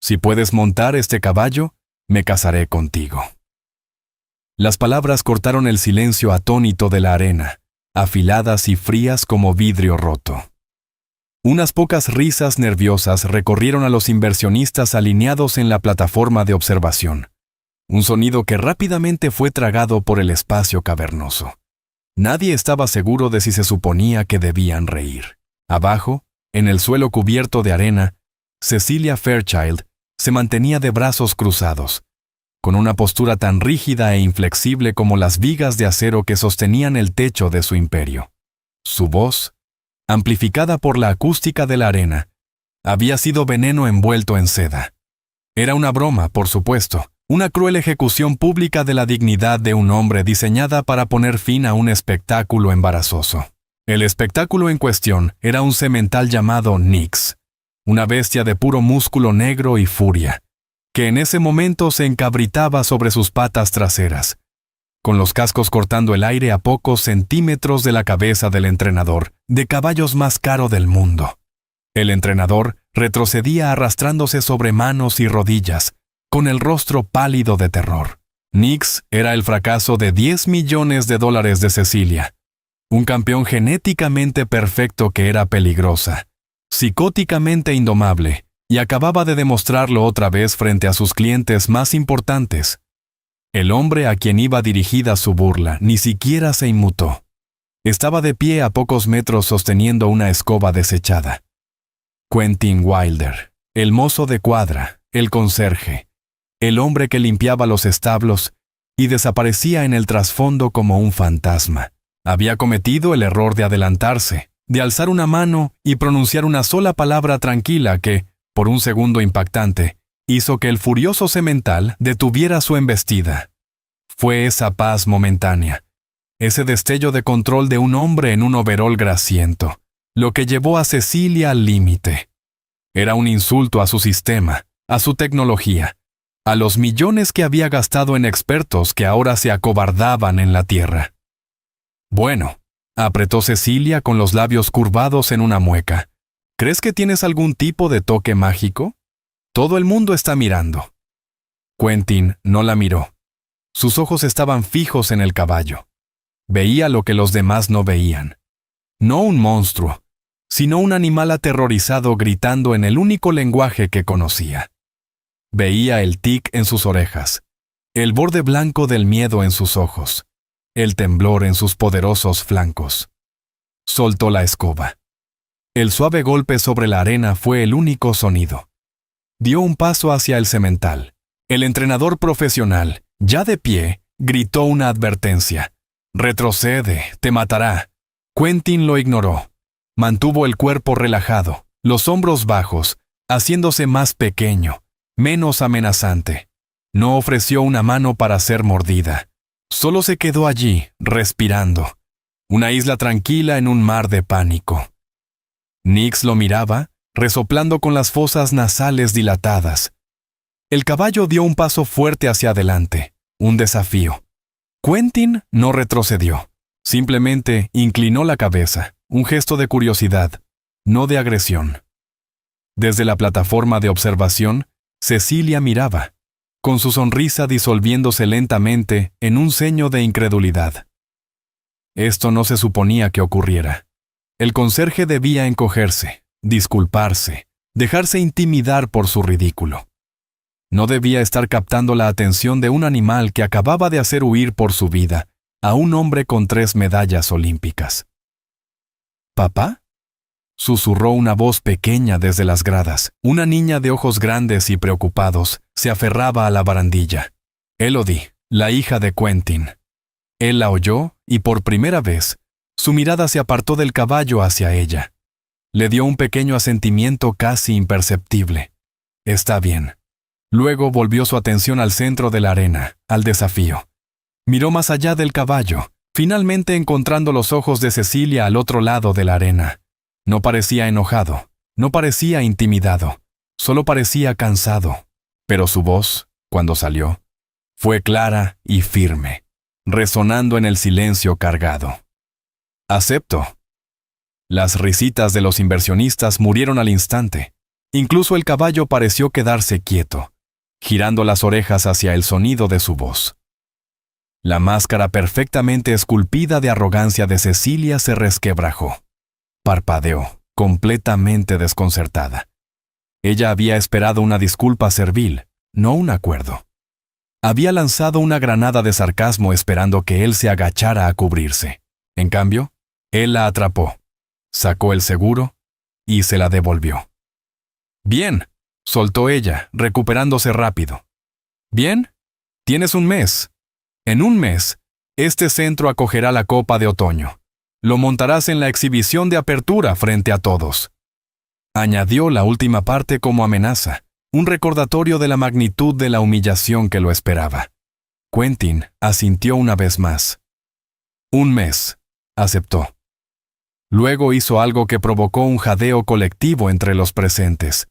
Si puedes montar este caballo, me casaré contigo. Las palabras cortaron el silencio atónito de la arena, afiladas y frías como vidrio roto. Unas pocas risas nerviosas recorrieron a los inversionistas alineados en la plataforma de observación. Un sonido que rápidamente fue tragado por el espacio cavernoso. Nadie estaba seguro de si se suponía que debían reír. Abajo, en el suelo cubierto de arena, Cecilia Fairchild se mantenía de brazos cruzados, con una postura tan rígida e inflexible como las vigas de acero que sostenían el techo de su imperio. Su voz, amplificada por la acústica de la arena, había sido veneno envuelto en seda. Era una broma, por supuesto, una cruel ejecución pública de la dignidad de un hombre diseñada para poner fin a un espectáculo embarazoso. El espectáculo en cuestión era un semental llamado Nyx, una bestia de puro músculo negro y furia, que en ese momento se encabritaba sobre sus patas traseras, con los cascos cortando el aire a pocos centímetros de la cabeza del entrenador de caballos más caro del mundo. El entrenador retrocedía arrastrándose sobre manos y rodillas, con el rostro pálido de terror. Nyx era el fracaso de $10 millones de Cecilia, un campeón genéticamente perfecto que era peligrosa, psicóticamente indomable, y acababa de demostrarlo otra vez frente a sus clientes más importantes. El hombre a quien iba dirigida su burla ni siquiera se inmutó. Estaba de pie a pocos metros sosteniendo una escoba desechada. Quentin Wilder, el mozo de cuadra, el conserje, el hombre que limpiaba los establos y desaparecía en el trasfondo como un fantasma, había cometido el error de adelantarse, de alzar una mano y pronunciar una sola palabra tranquila que, por un segundo impactante, hizo que el furioso semental detuviera su embestida. Fue esa paz momentánea, ese destello de control de un hombre en un overol grasiento, lo que llevó a Cecilia al límite. Era un insulto a su sistema, a su tecnología, a los millones que había gastado en expertos que ahora se acobardaban en la tierra. Bueno, apretó Cecilia con los labios curvados en una mueca. ¿Crees que tienes algún tipo de toque mágico? Todo el mundo está mirando. Quentin no la miró. Sus ojos estaban fijos en el caballo. Veía lo que los demás no veían. No un monstruo, sino un animal aterrorizado gritando en el único lenguaje que conocía. Veía el tic en sus orejas, el borde blanco del miedo en sus ojos, el temblor en sus poderosos flancos. Soltó la escoba. El suave golpe sobre la arena fue el único sonido. Dio un paso hacia el semental. El entrenador profesional, ya de pie, gritó una advertencia. «Retrocede, te matará». Quentin lo ignoró. Mantuvo el cuerpo relajado, los hombros bajos, haciéndose más pequeño, menos amenazante. No ofreció una mano para ser mordida. Solo se quedó allí, respirando. Una isla tranquila en un mar de pánico. Nyx lo miraba, resoplando con las fosas nasales dilatadas. El caballo dio un paso fuerte hacia adelante, un desafío. Quentin no retrocedió, simplemente inclinó la cabeza, un gesto de curiosidad, no de agresión. Desde la plataforma de observación, Cecilia miraba, con su sonrisa disolviéndose lentamente en un ceño de incredulidad. Esto no se suponía que ocurriera. El conserje debía encogerse, disculparse, dejarse intimidar por su ridículo. No debía estar captando la atención de un animal que acababa de hacer huir por su vida a un hombre con 3 medallas olímpicas. ¿Papá?, susurró una voz pequeña desde las gradas. Una niña de ojos grandes y preocupados se aferraba a la barandilla. Elodie, la hija de Quentin. Él la oyó y por primera vez, su mirada se apartó del caballo hacia ella. Le dio un pequeño asentimiento casi imperceptible. Está bien. Luego volvió su atención al centro de la arena, al desafío. Miró más allá del caballo, finalmente encontrando los ojos de Cecilia al otro lado de la arena. No parecía enojado, no parecía intimidado, solo parecía cansado. Pero su voz, cuando salió, fue clara y firme, resonando en el silencio cargado. «Acepto». Las risitas de los inversionistas murieron al instante, Incluso el caballo pareció quedarse quieto, girando las orejas hacia el sonido de su voz. La máscara perfectamente esculpida de arrogancia de Cecilia se resquebrajó. Parpadeó, completamente desconcertada. Ella había esperado una disculpa servil, no un acuerdo. Había lanzado una granada de sarcasmo esperando que él se agachara a cubrirse. En cambio, él la atrapó, sacó el seguro y se la devolvió. «Bien», soltó ella, recuperándose rápido. «Bien, tienes un mes. En un mes, este centro acogerá la Copa de Otoño. Lo montarás en la exhibición de apertura frente a todos». Añadió la última parte como amenaza, un recordatorio de la magnitud de la humillación que lo esperaba. Quentin asintió una vez más. «Un mes», aceptó. Luego hizo algo que provocó un jadeo colectivo entre los presentes.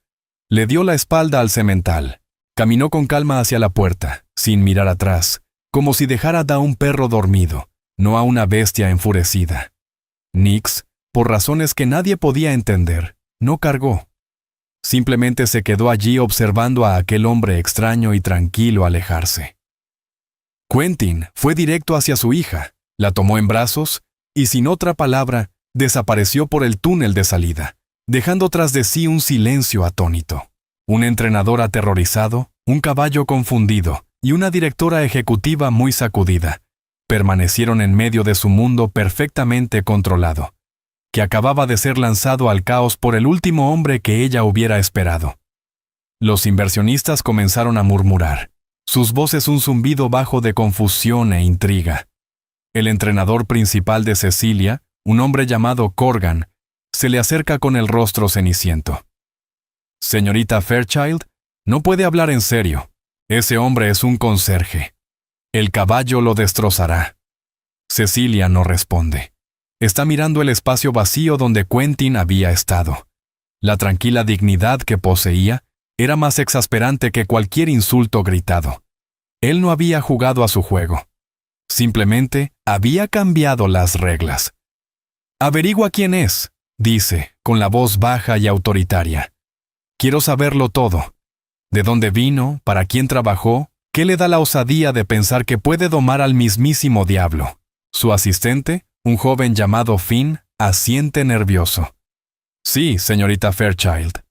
Le dio la espalda al semental. Caminó con calma hacia la puerta, sin mirar atrás, como si dejara a un perro dormido, no a una bestia enfurecida. Nix, por razones que nadie podía entender, no cargó. Simplemente se quedó allí observando a aquel hombre extraño y tranquilo alejarse. Quentin fue directo hacia su hija, la tomó en brazos y, sin otra palabra, desapareció por el túnel de salida, dejando tras de sí un silencio atónito. Un entrenador aterrorizado, un caballo confundido y una directora ejecutiva muy sacudida permanecieron en medio de su mundo perfectamente controlado, que acababa de ser lanzado al caos por el último hombre que ella hubiera esperado. Los inversionistas comenzaron a murmurar, sus voces un zumbido bajo de confusión e intriga. El entrenador principal de Cecilia, un hombre llamado Corgan, se le acerca con el rostro ceniciento. «Señorita Fairchild, no puede hablar en serio. Ese hombre es un conserje. El caballo lo destrozará». Cecilia no responde. Está mirando el espacio vacío donde Quentin había estado. La tranquila dignidad que poseía era más exasperante que cualquier insulto gritado. Él no había jugado a su juego. Simplemente había cambiado las reglas. «Averigua quién es», dice, con la voz baja y autoritaria. «Quiero saberlo todo. ¿De dónde vino? ¿Para quién trabajó? ¿Qué le da la osadía de pensar que puede domar al mismísimo diablo?» Su asistente, un joven llamado Finn, asiente nervioso. «Sí, señorita Fairchild».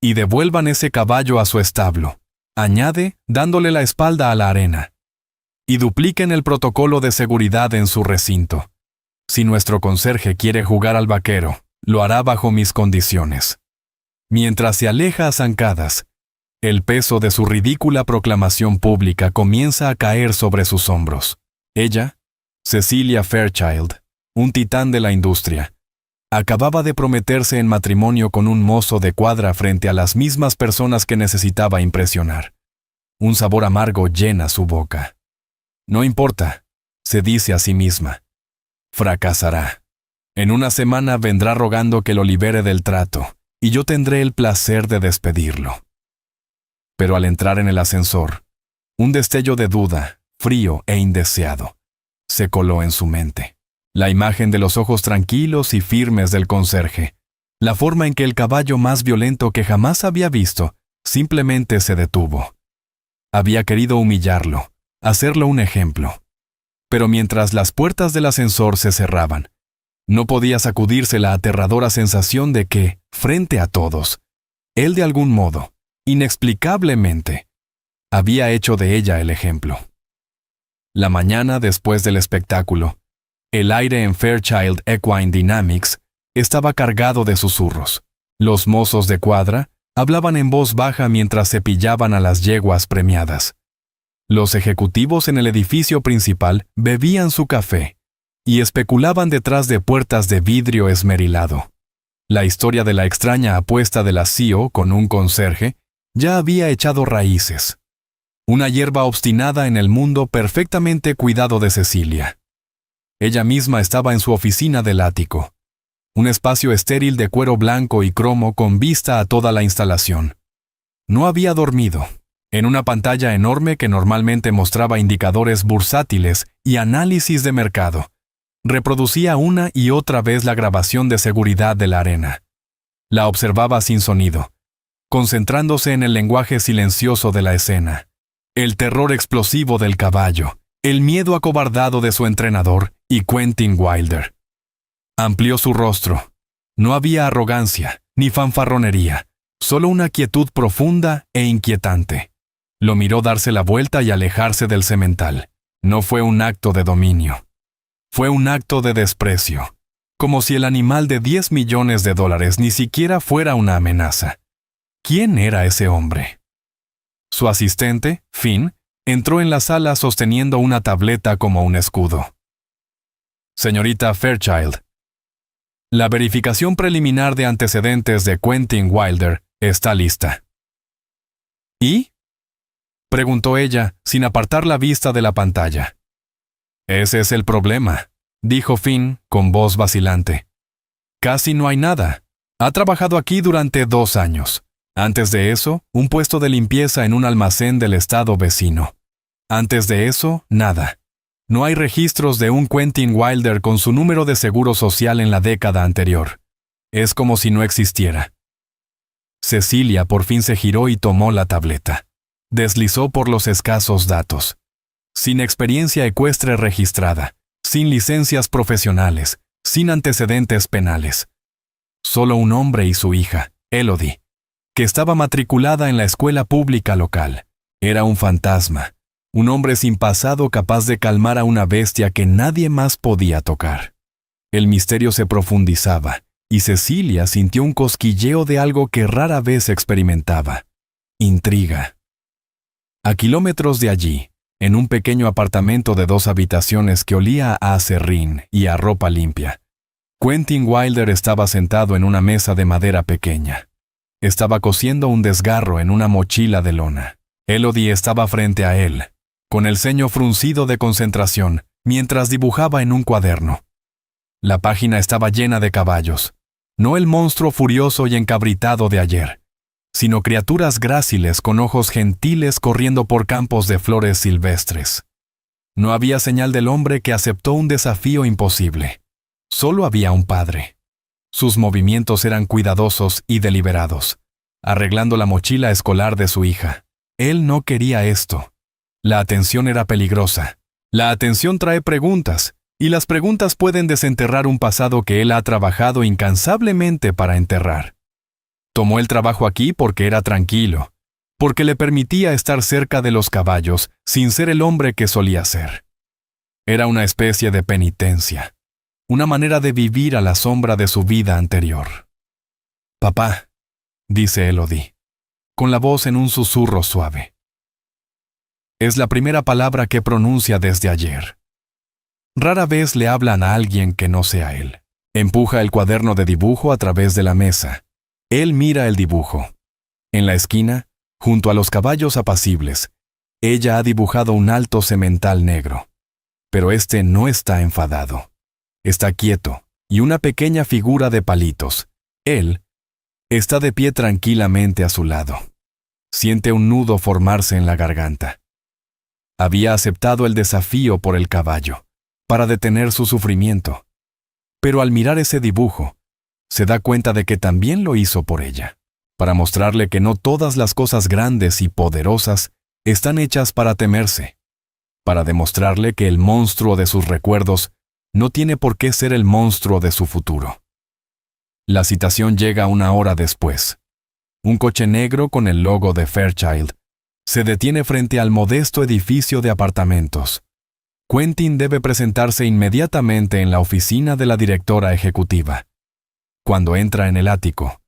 «Y devuelvan ese caballo a su establo», añade, dándole la espalda a la arena. «Y dupliquen el protocolo de seguridad en su recinto. Si nuestro conserje quiere jugar al vaquero, lo hará bajo mis condiciones». Mientras se aleja a zancadas, el peso de su ridícula proclamación pública comienza a caer sobre sus hombros. Ella, Cecilia Fairchild, un titán de la industria, acababa de prometerse en matrimonio con un mozo de cuadra frente a las mismas personas que necesitaba impresionar. Un sabor amargo llena su boca. «No importa», se dice a sí misma. «Fracasará. En una semana vendrá rogando que lo libere del trato, y yo tendré el placer de despedirlo». Pero al entrar en el ascensor, un destello de duda, frío e indeseado, se coló en su mente. La imagen de los ojos tranquilos y firmes del conserje, la forma en que el caballo más violento que jamás había visto, simplemente se detuvo. Había querido humillarlo, hacerlo un ejemplo. Pero mientras las puertas del ascensor se cerraban, no podía sacudirse la aterradora sensación de que, frente a todos, él de algún modo, inexplicablemente, había hecho de ella el ejemplo. La mañana después del espectáculo, el aire en Fairchild Equine Dynamics estaba cargado de susurros. Los mozos de cuadra hablaban en voz baja mientras cepillaban a las yeguas premiadas. Los ejecutivos en el edificio principal bebían su café y especulaban detrás de puertas de vidrio esmerilado. La historia de la extraña apuesta de la CEO con un conserje ya había echado raíces. Una hierba obstinada en el mundo perfectamente cuidado de Cecilia. Ella misma estaba en su oficina del ático. Un espacio estéril de cuero blanco y cromo con vista a toda la instalación. No había dormido. En una pantalla enorme que normalmente mostraba indicadores bursátiles y análisis de mercado, reproducía una y otra vez la grabación de seguridad de la arena. La observaba sin sonido, concentrándose en el lenguaje silencioso de la escena, el terror explosivo del caballo, el miedo acobardado de su entrenador y Quentin Wilder. Amplió su rostro. No había arrogancia, ni fanfarronería, solo una quietud profunda e inquietante. Lo miró darse la vuelta y alejarse del semental. No fue un acto de dominio. Fue un acto de desprecio, como si el animal de $10 millones ni siquiera fuera una amenaza. ¿Quién era ese hombre? Su asistente, Finn, entró en la sala sosteniendo una tableta como un escudo. Señorita Fairchild, la verificación preliminar de antecedentes de Quentin Wilder está lista. ¿Y? Preguntó ella, sin apartar la vista de la pantalla. Ese es el problema, dijo Finn con voz vacilante. Casi no hay nada. Ha trabajado aquí durante 2 años. Antes de eso, un puesto de limpieza en un almacén del estado vecino. Antes de eso, nada. No hay registros de un Quentin Wilder con su número de seguro social en la década anterior. Es como si no existiera. Cecilia por fin se giró y tomó la tableta. Deslizó por los escasos datos. Sin experiencia ecuestre registrada, sin licencias profesionales, sin antecedentes penales. Solo un hombre y su hija, Elodie, que estaba matriculada en la escuela pública local. Era un fantasma. Un hombre sin pasado capaz de calmar a una bestia que nadie más podía tocar. El misterio se profundizaba, y Cecilia sintió un cosquilleo de algo que rara vez experimentaba. Intriga. A kilómetros de allí, en un pequeño apartamento de 2 habitaciones que olía a aserrín y a ropa limpia, Quentin Wilder estaba sentado en una mesa de madera pequeña. Estaba cosiendo un desgarro en una mochila de lona. Elodie estaba frente a él, con el ceño fruncido de concentración, mientras dibujaba en un cuaderno. La página estaba llena de caballos, no el monstruo furioso y encabritado de ayer, sino criaturas gráciles con ojos gentiles corriendo por campos de flores silvestres. No había señal del hombre que aceptó un desafío imposible. Solo había un padre. Sus movimientos eran cuidadosos y deliberados, arreglando la mochila escolar de su hija. Él no quería esto. La atención era peligrosa. La atención trae preguntas, y las preguntas pueden desenterrar un pasado que él ha trabajado incansablemente para enterrar. Tomó el trabajo aquí porque era tranquilo, porque le permitía estar cerca de los caballos sin ser el hombre que solía ser. Era una especie de penitencia, una manera de vivir a la sombra de su vida anterior. «Papá», dice Elodie, con la voz en un susurro suave. Es la primera palabra que pronuncia desde ayer. Rara vez le hablan a alguien que no sea él. Empuja el cuaderno de dibujo a través de la mesa. Él mira el dibujo. En la esquina, junto a los caballos apacibles, ella ha dibujado un alto semental negro. Pero este no está enfadado. Está quieto, y una pequeña figura de palitos. Él está de pie tranquilamente a su lado. Siente un nudo formarse en la garganta. Había aceptado el desafío por el caballo, para detener su sufrimiento. Pero al mirar ese dibujo, se da cuenta de que también lo hizo por ella, para mostrarle que no todas las cosas grandes y poderosas están hechas para temerse, para demostrarle que el monstruo de sus recuerdos no tiene por qué ser el monstruo de su futuro. La citación llega 1 hora después. Un coche negro con el logo de Fairchild se detiene frente al modesto edificio de apartamentos. Quentin debe presentarse inmediatamente en la oficina de la directora ejecutiva. Cuando entra en el ático,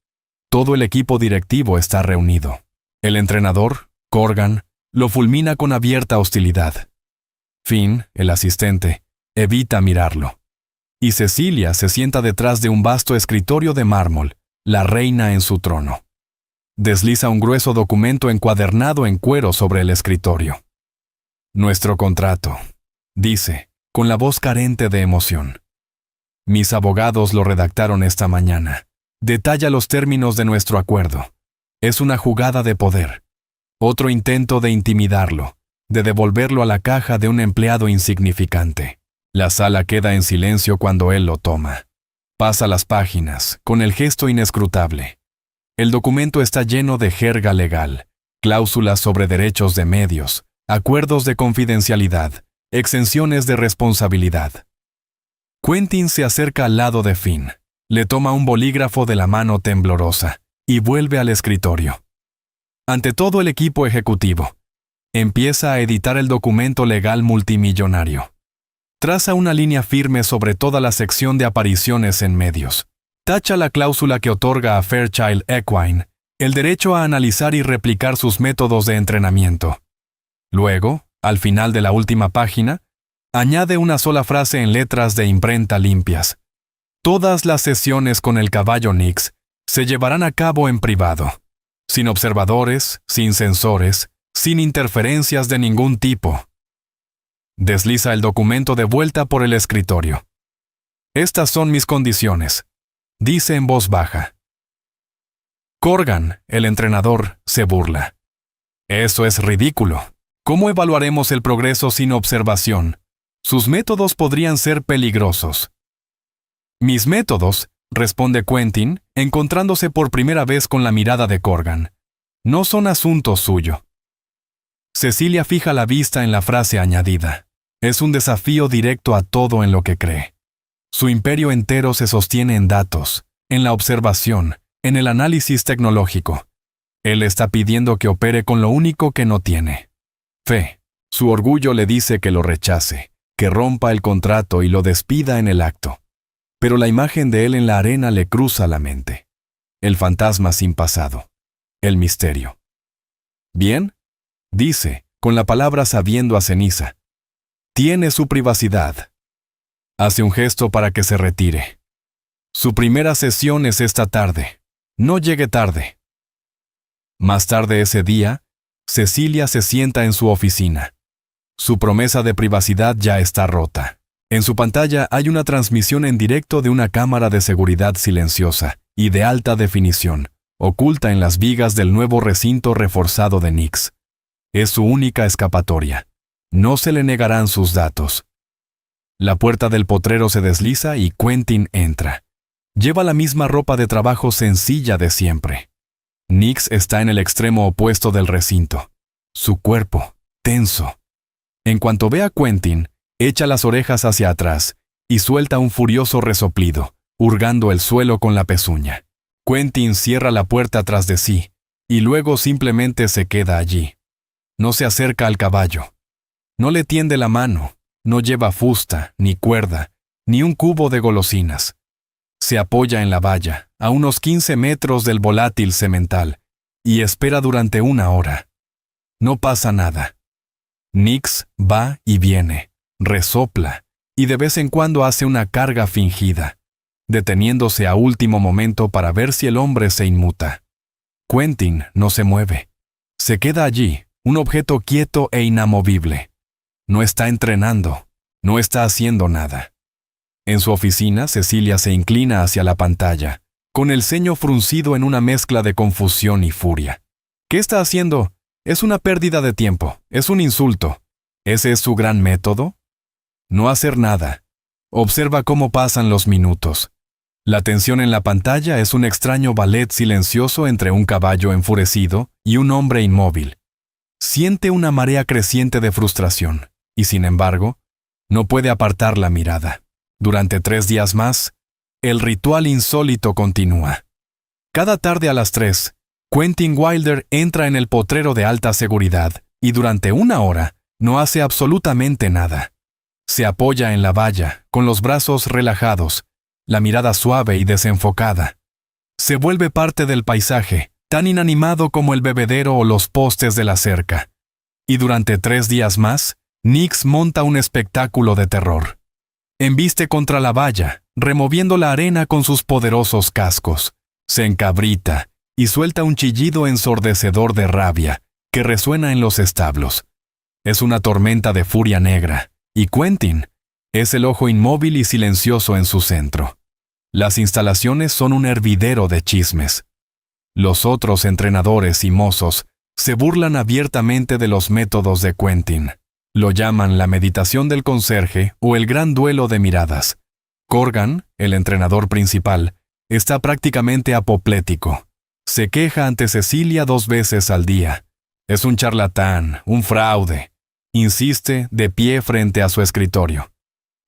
todo el equipo directivo está reunido. El entrenador, Corgan, lo fulmina con abierta hostilidad. Finn, el asistente, evita mirarlo. Y Cecilia se sienta detrás de un vasto escritorio de mármol, la reina en su trono. Desliza un grueso documento encuadernado en cuero sobre el escritorio. Nuestro contrato, dice, con la voz carente de emoción. Mis abogados lo redactaron esta mañana. Detalla los términos de nuestro acuerdo. Es una jugada de poder. Otro intento de intimidarlo, de devolverlo a la caja de un empleado insignificante. La sala queda en silencio cuando él lo toma. Pasa las páginas, con el gesto inescrutable. El documento está lleno de jerga legal, cláusulas sobre derechos de medios, acuerdos de confidencialidad, exenciones de responsabilidad. Quentin se acerca al lado de Finn, le toma un bolígrafo de la mano temblorosa y vuelve al escritorio. Ante todo el equipo ejecutivo, empieza a editar el documento legal multimillonario. Traza una línea firme sobre toda la sección de apariciones en medios. Tacha la cláusula que otorga a Fairchild Equine el derecho a analizar y replicar sus métodos de entrenamiento. Luego, al final de la última página, añade una sola frase en letras de imprenta limpias. Todas las sesiones con el caballo Nix se llevarán a cabo en privado, sin observadores, sin sensores, sin interferencias de ningún tipo. Desliza el documento de vuelta por el escritorio. Estas son mis condiciones, dice en voz baja. Corgan, el entrenador, se burla. Eso es ridículo. ¿Cómo evaluaremos el progreso sin observación? Sus métodos podrían ser peligrosos. Mis métodos, responde Quentin, encontrándose por primera vez con la mirada de Corgan, no son asunto suyo. Cecilia fija la vista en la frase añadida. Es un desafío directo a todo en lo que cree. Su imperio entero se sostiene en datos, en la observación, en el análisis tecnológico. Él está pidiendo que opere con lo único que no tiene: fe. Su orgullo le dice que lo rechace, que rompa el contrato y lo despida en el acto. Pero la imagen de él en la arena le cruza la mente. El fantasma sin pasado. El misterio. Bien, dice, con la palabra sabiendo a ceniza. Tiene su privacidad. Hace un gesto para que se retire. Su primera sesión es esta tarde. No llegue tarde. Más tarde ese día, Cecilia se sienta en su oficina. Su promesa de privacidad ya está rota. En su pantalla hay una transmisión en directo de una cámara de seguridad silenciosa y de alta definición, oculta en las vigas del nuevo recinto reforzado de Nix. Es su única escapatoria. No se le negarán sus datos. La puerta del potrero se desliza y Quentin entra. Lleva la misma ropa de trabajo sencilla de siempre. Nix está en el extremo opuesto del recinto. Su cuerpo, tenso. En cuanto ve a Quentin, echa las orejas hacia atrás y suelta un furioso resoplido, hurgando el suelo con la pezuña. Quentin cierra la puerta tras de sí y luego simplemente se queda allí. No se acerca al caballo. No le tiende la mano, no lleva fusta, ni cuerda, ni un cubo de golosinas. Se apoya en la valla, a unos 15 metros del volátil semental, y espera durante 1 hora. No pasa nada. Nix va y viene, resopla, y de vez en cuando hace una carga fingida, deteniéndose a último momento para ver si el hombre se inmuta. Quentin no se mueve. Se queda allí, un objeto quieto e inamovible. No está entrenando, no está haciendo nada. En su oficina, Cecilia se inclina hacia la pantalla, con el ceño fruncido en una mezcla de confusión y furia. ¿Qué está haciendo? Es una pérdida de tiempo, es un insulto. ¿Ese es su gran método? No hacer nada. Observa cómo pasan los minutos. La tensión en la pantalla es un extraño ballet silencioso entre un caballo enfurecido y un hombre inmóvil. Siente una marea creciente de frustración. Y sin embargo, no puede apartar la mirada. Durante 3 días más, el ritual insólito continúa. Cada tarde a las 3, Quentin Wilder entra en el potrero de alta seguridad y durante 1 hora no hace absolutamente nada. Se apoya en la valla, con los brazos relajados, la mirada suave y desenfocada. Se vuelve parte del paisaje, tan inanimado como el bebedero o los postes de la cerca. Y durante 3 días más, Nix monta un espectáculo de terror. Embiste contra la valla, removiendo la arena con sus poderosos cascos. Se encabrita y suelta un chillido ensordecedor de rabia que resuena en los establos. Es una tormenta de furia negra, y Quentin es el ojo inmóvil y silencioso en su centro. Las instalaciones son un hervidero de chismes. Los otros entrenadores y mozos se burlan abiertamente de los métodos de Quentin. Lo llaman la meditación del conserje o el gran duelo de miradas. Corgan, el entrenador principal, está prácticamente apoplético. Se queja ante Cecilia 2 veces al día. Es un charlatán, un fraude. Insiste de pie frente a su escritorio.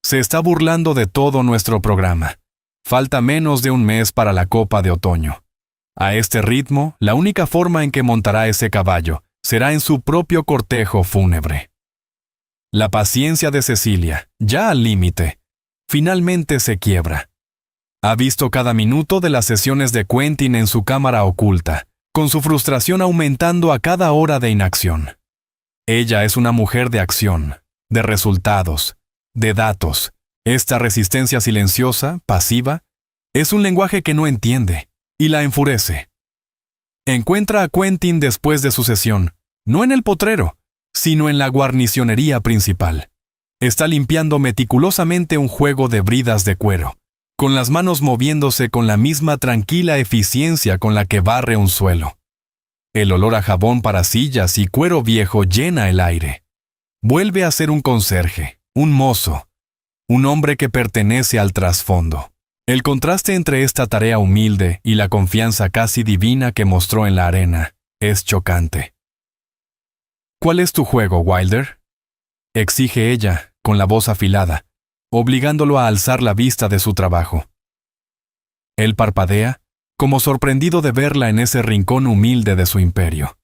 Se está burlando de todo nuestro programa. Falta menos de un mes para la Copa de Otoño. A este ritmo, la única forma en que montará ese caballo será en su propio cortejo fúnebre. La paciencia de Cecilia, ya al límite, finalmente se quiebra. Ha visto cada minuto de las sesiones de Quentin en su cámara oculta, con su frustración aumentando a cada hora de inacción. Ella es una mujer de acción, de resultados, de datos. Esta resistencia silenciosa, pasiva, es un lenguaje que no entiende y la enfurece. Encuentra a Quentin después de su sesión, no en el potrero, sino en la guarnicionería principal. Está limpiando meticulosamente un juego de bridas de cuero, con las manos moviéndose con la misma tranquila eficiencia con la que barre un suelo. El olor a jabón para sillas y cuero viejo llena el aire. Vuelve a ser un conserje, un mozo, un hombre que pertenece al trasfondo. El contraste entre esta tarea humilde y la confianza casi divina que mostró en la arena es chocante. ¿Cuál es tu juego, Wilder?, exige ella, con la voz afilada, obligándolo a alzar la vista de su trabajo. Él parpadea, como sorprendido de verla en ese rincón humilde de su imperio.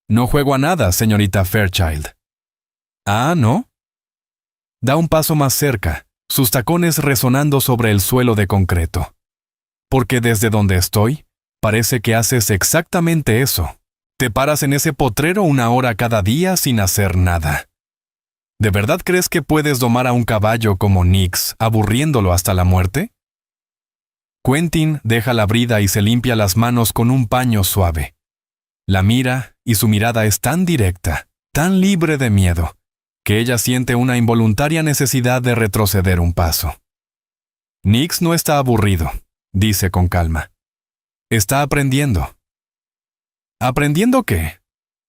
No juego a nada, señorita Fairchild. ¿Ah, no? Da un paso más cerca, sus tacones resonando sobre el suelo de concreto. Porque desde donde estoy, parece que haces exactamente eso. Te paras en ese potrero 1 hora cada día sin hacer nada. ¿De verdad crees que puedes domar a un caballo como Nix, aburriéndolo hasta la muerte? Quentin deja la brida y se limpia las manos con un paño suave. La mira y su mirada es tan directa, tan libre de miedo, que ella siente una involuntaria necesidad de retroceder un paso. Nix no está aburrido, dice con calma. Está aprendiendo. ¿Aprendiendo qué?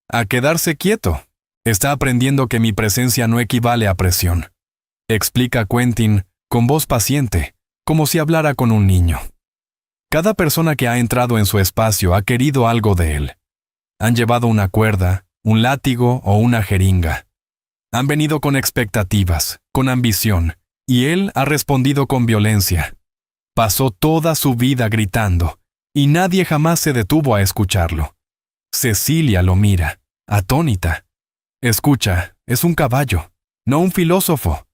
A quedarse quieto. Está aprendiendo que mi presencia no equivale a presión. Explica Quentin con voz paciente, como si hablara con un niño. Cada persona que ha entrado en su espacio ha querido algo de él. Han llevado una cuerda, un látigo o una jeringa. Han venido con expectativas, con ambición, y él ha respondido con violencia. Pasó toda su vida gritando, y nadie jamás se detuvo a escucharlo. Cecilia lo mira, atónita. Escucha, es un caballo, no un filósofo.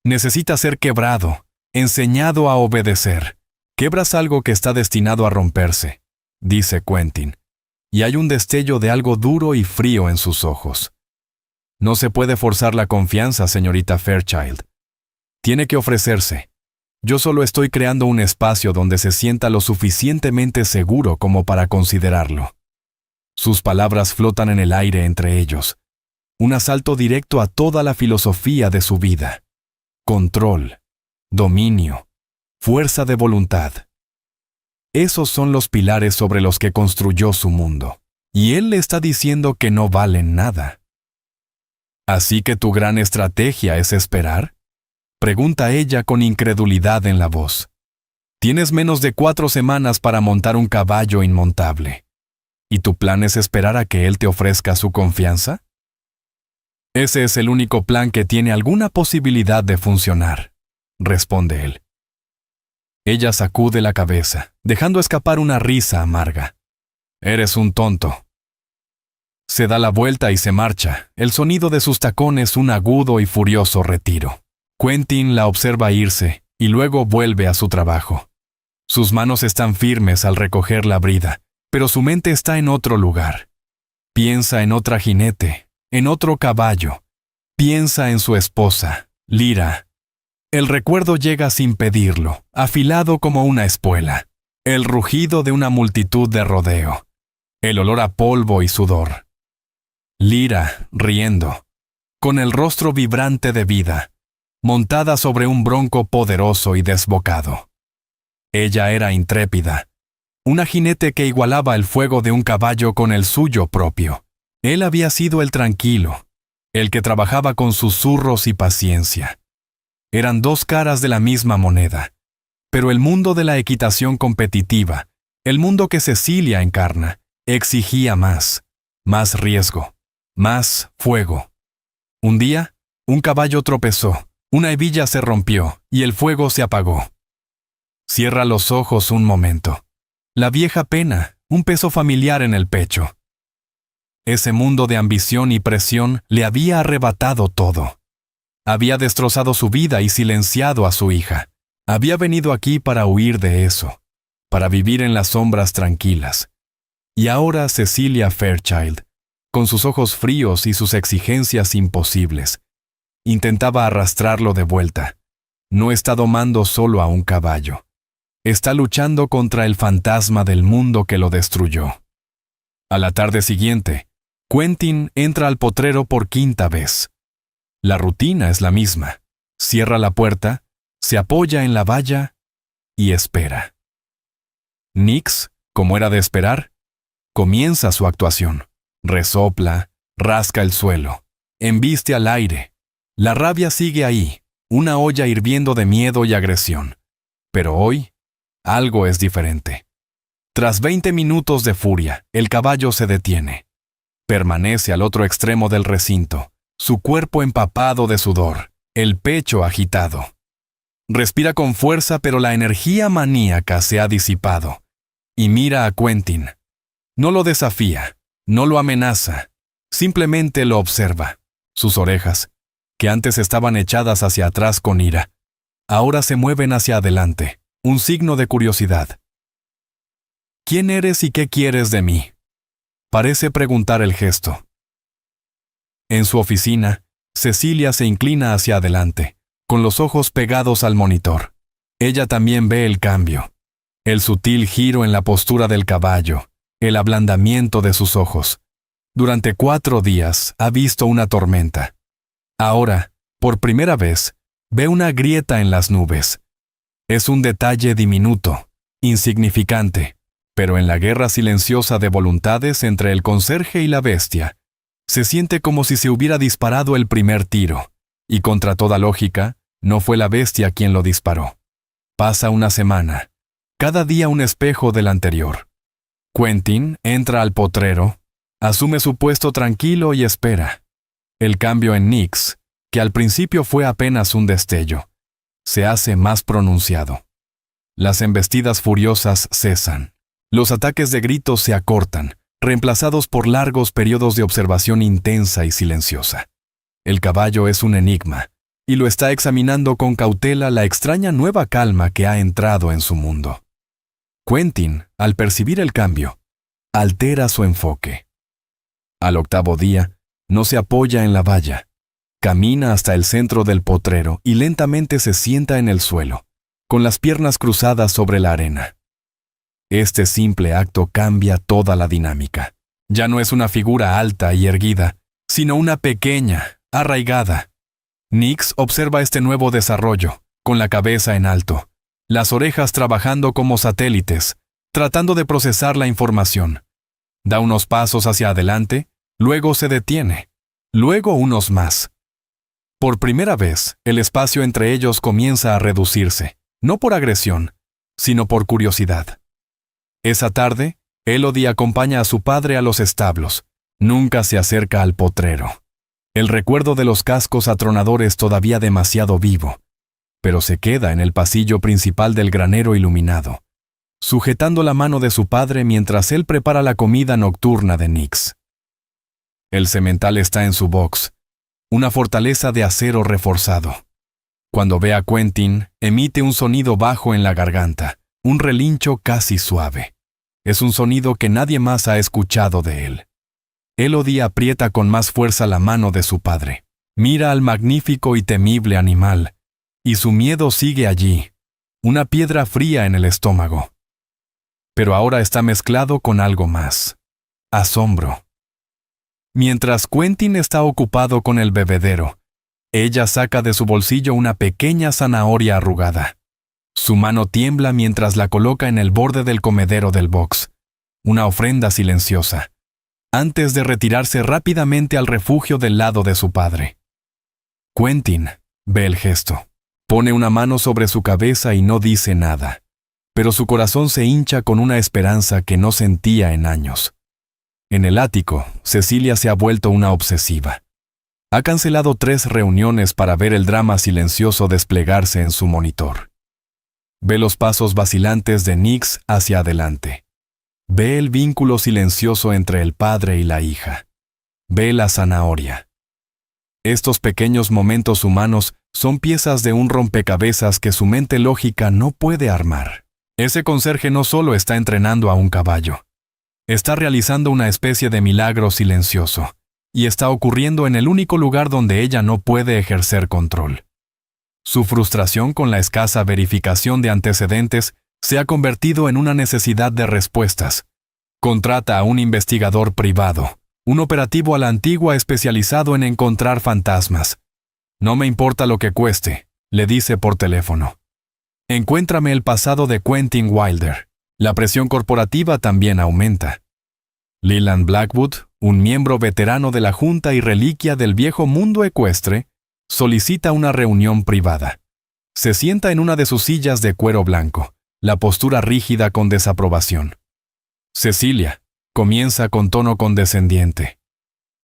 Necesita ser quebrado, enseñado a obedecer. Quebras algo que está destinado a romperse, dice Quentin, y hay un destello de algo duro y frío en sus ojos. No se puede forzar la confianza, señorita Fairchild. Tiene que ofrecerse. Yo solo estoy creando un espacio donde se sienta lo suficientemente seguro como para considerarlo. Sus palabras flotan en el aire entre ellos. Un asalto directo a toda la filosofía de su vida. Control, dominio, fuerza de voluntad. Esos son los pilares sobre los que construyó su mundo. Y él le está diciendo que no valen nada. ¿Así que tu gran estrategia es esperar?, pregunta ella con incredulidad en la voz. Tienes menos de 4 semanas para montar un caballo inmontable. ¿Y tu plan es esperar a que él te ofrezca su confianza? Ese es el único plan que tiene alguna posibilidad de funcionar, responde él. Ella sacude la cabeza, dejando escapar una risa amarga. Eres un tonto. Se da la vuelta y se marcha, el sonido de sus tacones un agudo y furioso retiro. Quentin la observa irse y luego vuelve a su trabajo. Sus manos están firmes al recoger la brida, pero su mente está en otro lugar. Piensa en otra jinete, en otro caballo. Piensa en su esposa, Lyra. El recuerdo llega sin pedirlo, afilado como una espuela. El rugido de una multitud de rodeo. El olor a polvo y sudor. Lyra, riendo, con el rostro vibrante de vida, montada sobre un bronco poderoso y desbocado. Ella era intrépida, una jinete que igualaba el fuego de un caballo con el suyo propio. Él había sido el tranquilo, el que trabajaba con susurros y paciencia. Eran 2 caras de la misma moneda, pero el mundo de la equitación competitiva El mundo que Cecilia encarna exigía más riesgo, más fuego. Un día, un caballo tropezó, una hebilla se rompió y el fuego se apagó. Cierra los ojos un momento. La vieja pena, un peso familiar en el pecho. Ese mundo de ambición y presión le había arrebatado todo. Había destrozado su vida y silenciado a su hija. Había venido aquí para huir de eso, para vivir en las sombras tranquilas. Y ahora Cecilia Fairchild, con sus ojos fríos y sus exigencias imposibles, intentaba arrastrarlo de vuelta. No está domando solo a un caballo. Está luchando contra el fantasma del mundo que lo destruyó. A la tarde siguiente, Quentin entra al potrero por quinta vez. La rutina es la misma. Cierra la puerta, se apoya en la valla y espera. Nix, como era de esperar, comienza su actuación. Resopla, rasca el suelo, embiste al aire. La rabia sigue ahí, una olla hirviendo de miedo y agresión. Pero hoy, algo es diferente. Tras 20 minutos de furia, el caballo se detiene. Permanece al otro extremo del recinto, su cuerpo empapado de sudor, el pecho agitado. Respira con fuerza, pero la energía maníaca se ha disipado. Y mira a Quentin. No lo desafía, no lo amenaza, simplemente lo observa. Sus orejas, que antes estaban echadas hacia atrás con ira, ahora se mueven hacia adelante, un signo de curiosidad. ¿Quién eres y qué quieres de mí?, parece preguntar el gesto. En su oficina, Cecilia se inclina hacia adelante, con los ojos pegados al monitor. Ella también ve el cambio, el sutil giro en la postura del caballo, el ablandamiento de sus ojos. Durante 4 días ha visto una tormenta. Ahora, por primera vez, ve una grieta en las nubes. Es un detalle diminuto, insignificante, pero en la guerra silenciosa de voluntades entre el conserje y la bestia, se siente como si se hubiera disparado el primer tiro, y contra toda lógica, no fue la bestia quien lo disparó. Pasa una semana, cada día un espejo del anterior. Quentin entra al potrero, asume su puesto tranquilo y espera. El cambio en Nix, que al principio fue apenas un destello, se hace más pronunciado. Las embestidas furiosas cesan. Los ataques de gritos se acortan, reemplazados por largos periodos de observación intensa y silenciosa. El caballo es un enigma, y lo está examinando con cautela la extraña nueva calma que ha entrado en su mundo. Quentin, al percibir el cambio, altera su enfoque. Al 8º día, no se apoya en la valla. Camina hasta el centro del potrero y lentamente se sienta en el suelo, con las piernas cruzadas sobre la arena. Este simple acto cambia toda la dinámica. Ya no es una figura alta y erguida, sino una pequeña, arraigada. Nix observa este nuevo desarrollo, con la cabeza en alto, las orejas trabajando como satélites, tratando de procesar la información. Da unos pasos hacia adelante, luego se detiene, luego unos más. Por primera vez, el espacio entre ellos comienza a reducirse, no por agresión, sino por curiosidad. Esa tarde, Elodie acompaña a su padre a los establos. Nunca se acerca al potrero. El recuerdo de los cascos atronadores todavía demasiado vivo, pero se queda en el pasillo principal del granero iluminado, sujetando la mano de su padre mientras él prepara la comida nocturna de Nix. El semental está en su box, una fortaleza de acero reforzado. Cuando ve a Quentin, emite un sonido bajo en la garganta, un relincho casi suave. Es un sonido que nadie más ha escuchado de él. Elodie aprieta con más fuerza la mano de su padre. Mira al magnífico y temible animal, y su miedo sigue allí, una piedra fría en el estómago. Pero ahora está mezclado con algo más: asombro. Mientras Quentin está ocupado con el bebedero, ella saca de su bolsillo una pequeña zanahoria arrugada. Su mano tiembla mientras la coloca en el borde del comedero del box, una ofrenda silenciosa, antes de retirarse rápidamente al refugio del lado de su padre. Quentin ve el gesto, pone una mano sobre su cabeza y no dice nada. pero su corazón se hincha con una esperanza que no sentía en años. En el ático, Cecilia se ha vuelto una obsesiva. Ha cancelado 3 reuniones para ver el drama silencioso desplegarse en su monitor. Ve los pasos vacilantes de Nix hacia adelante. Ve el vínculo silencioso entre el padre y la hija. Ve la zanahoria. Estos pequeños momentos humanos son piezas de un rompecabezas que su mente lógica no puede armar. Ese conserje no solo está entrenando a un caballo. Está realizando una especie de milagro silencioso, y está ocurriendo en el único lugar donde ella no puede ejercer control. Su frustración con la escasa verificación de antecedentes se ha convertido en una necesidad de respuestas. Contrata a un investigador privado, un operativo a la antigua especializado en encontrar fantasmas. No me importa lo que cueste, le dice por teléfono. Encuéntrame el pasado de Quentin Wilder. La presión corporativa también aumenta. Leland Blackwood, un miembro veterano de la Junta y reliquia del viejo mundo ecuestre, solicita una reunión privada. Se sienta en una de sus sillas de cuero blanco, la postura rígida con desaprobación. Cecilia, comienza con tono condescendiente.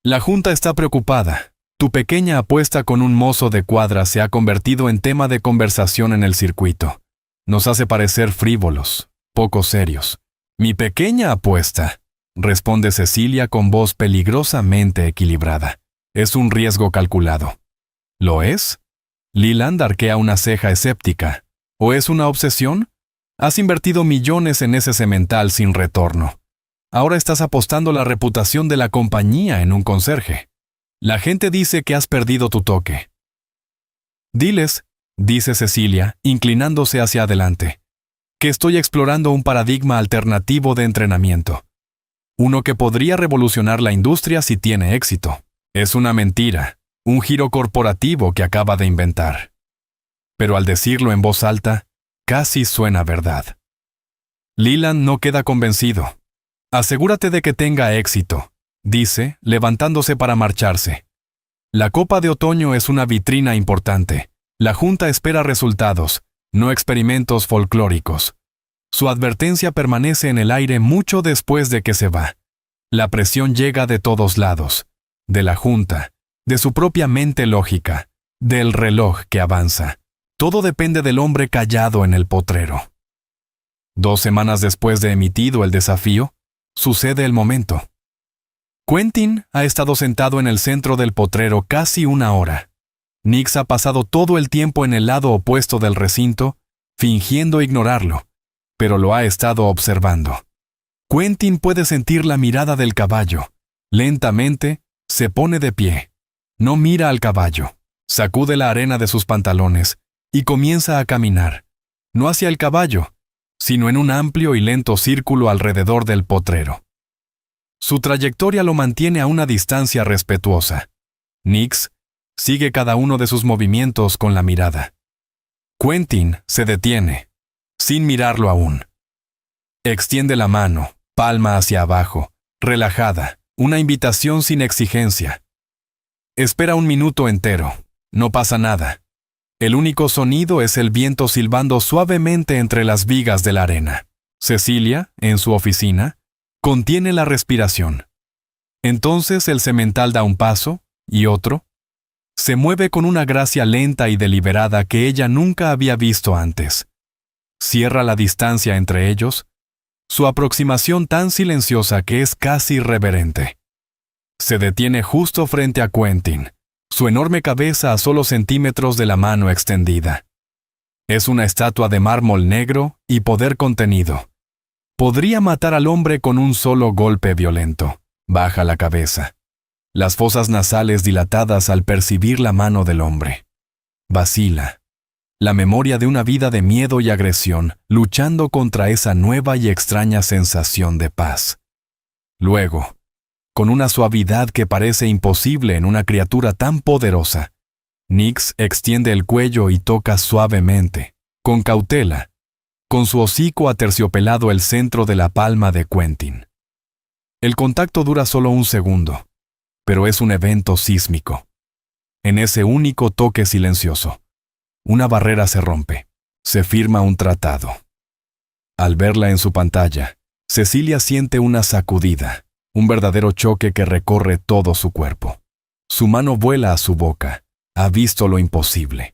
La Junta está preocupada. Tu pequeña apuesta con un mozo de cuadra se ha convertido en tema de conversación en el circuito. Nos hace parecer frívolos, poco serios. Mi pequeña apuesta, responde Cecilia con voz peligrosamente equilibrada. Es un riesgo calculado. ¿Lo es? Leland arquea una ceja escéptica. ¿O es una obsesión? Has invertido millones en ese semental sin retorno. Ahora estás apostando la reputación de la compañía en un conserje. La gente dice que has perdido tu toque. Diles, dice Cecilia, inclinándose hacia adelante, que estoy explorando un paradigma alternativo de entrenamiento. Uno que podría revolucionar la industria si tiene éxito. Es una mentira, un giro corporativo que acaba de inventar. Pero al decirlo en voz alta, casi suena verdad. Leland no queda convencido. Asegúrate de que tenga éxito, dice, levantándose para marcharse. La Copa de Otoño es una vitrina importante. La Junta espera resultados, no experimentos folclóricos. Su advertencia permanece en el aire mucho después de que se va. La presión llega de todos lados, de la Junta, de su propia mente lógica, del reloj que avanza. Todo depende del hombre callado en el potrero. 2 semanas después de emitido el desafío, sucede el momento. Quentin ha estado sentado en el centro del potrero casi 1 hora. Nix ha pasado todo el tiempo en el lado opuesto del recinto, fingiendo ignorarlo, pero lo ha estado observando. Quentin puede sentir la mirada del caballo. Lentamente, se pone de pie. No mira al caballo. Sacude la arena de sus pantalones y comienza a caminar, no hacia el caballo, sino en un amplio y lento círculo alrededor del potrero. Su trayectoria lo mantiene a una distancia respetuosa. Nix sigue cada uno de sus movimientos con la mirada. Quentin se detiene, sin mirarlo aún. Extiende la mano, palma hacia abajo, relajada, una invitación sin exigencia. Espera 1 minuto entero, no pasa nada. El único sonido es el viento silbando suavemente entre las vigas de la arena. Cecilia, en su oficina, contiene la respiración. Entonces el semental da un paso, y otro. Se mueve con una gracia lenta y deliberada que ella nunca había visto antes. Cierra la distancia entre ellos, su aproximación tan silenciosa que es casi reverente. Se detiene justo frente a Quentin, su enorme cabeza a solo centímetros de la mano extendida. Es una estatua de mármol negro y poder contenido. Podría matar al hombre con un solo golpe violento. Baja la cabeza. Las fosas nasales dilatadas al percibir la mano del hombre. Vacila. La memoria de una vida de miedo y agresión, luchando contra esa nueva y extraña sensación de paz. Luego, con una suavidad que parece imposible en una criatura tan poderosa, Nix extiende el cuello y toca suavemente, con cautela, con su hocico aterciopelado el centro de la palma de Quentin. El contacto dura solo 1 segundo, pero es un evento sísmico. En ese único toque silencioso, una barrera se rompe, se firma un tratado. Al verla en su pantalla, Cecilia siente una sacudida, un verdadero choque que recorre todo su cuerpo. Su mano vuela a su boca. Ha visto lo imposible.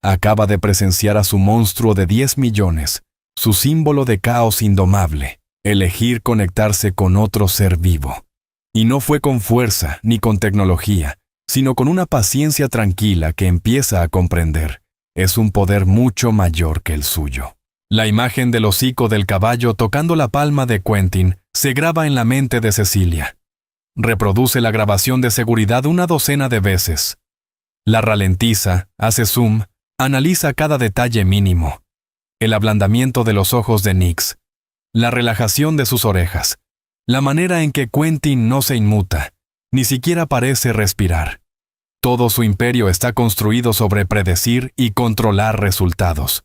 Acaba de presenciar a su monstruo de 10 millones, su símbolo de caos indomable, elegir conectarse con otro ser vivo. Y no fue con fuerza ni con tecnología, sino con una paciencia tranquila que empieza a comprender. Es un poder mucho mayor que el suyo. La imagen del hocico del caballo tocando la palma de Quentin se graba en la mente de Cecilia. Reproduce la grabación de seguridad una docena de veces. La ralentiza, hace zoom, analiza cada detalle mínimo. El ablandamiento de los ojos de Nix, la relajación de sus orejas, la manera en que Quentin no se inmuta, ni siquiera parece respirar. Todo su imperio está construido sobre predecir y controlar resultados.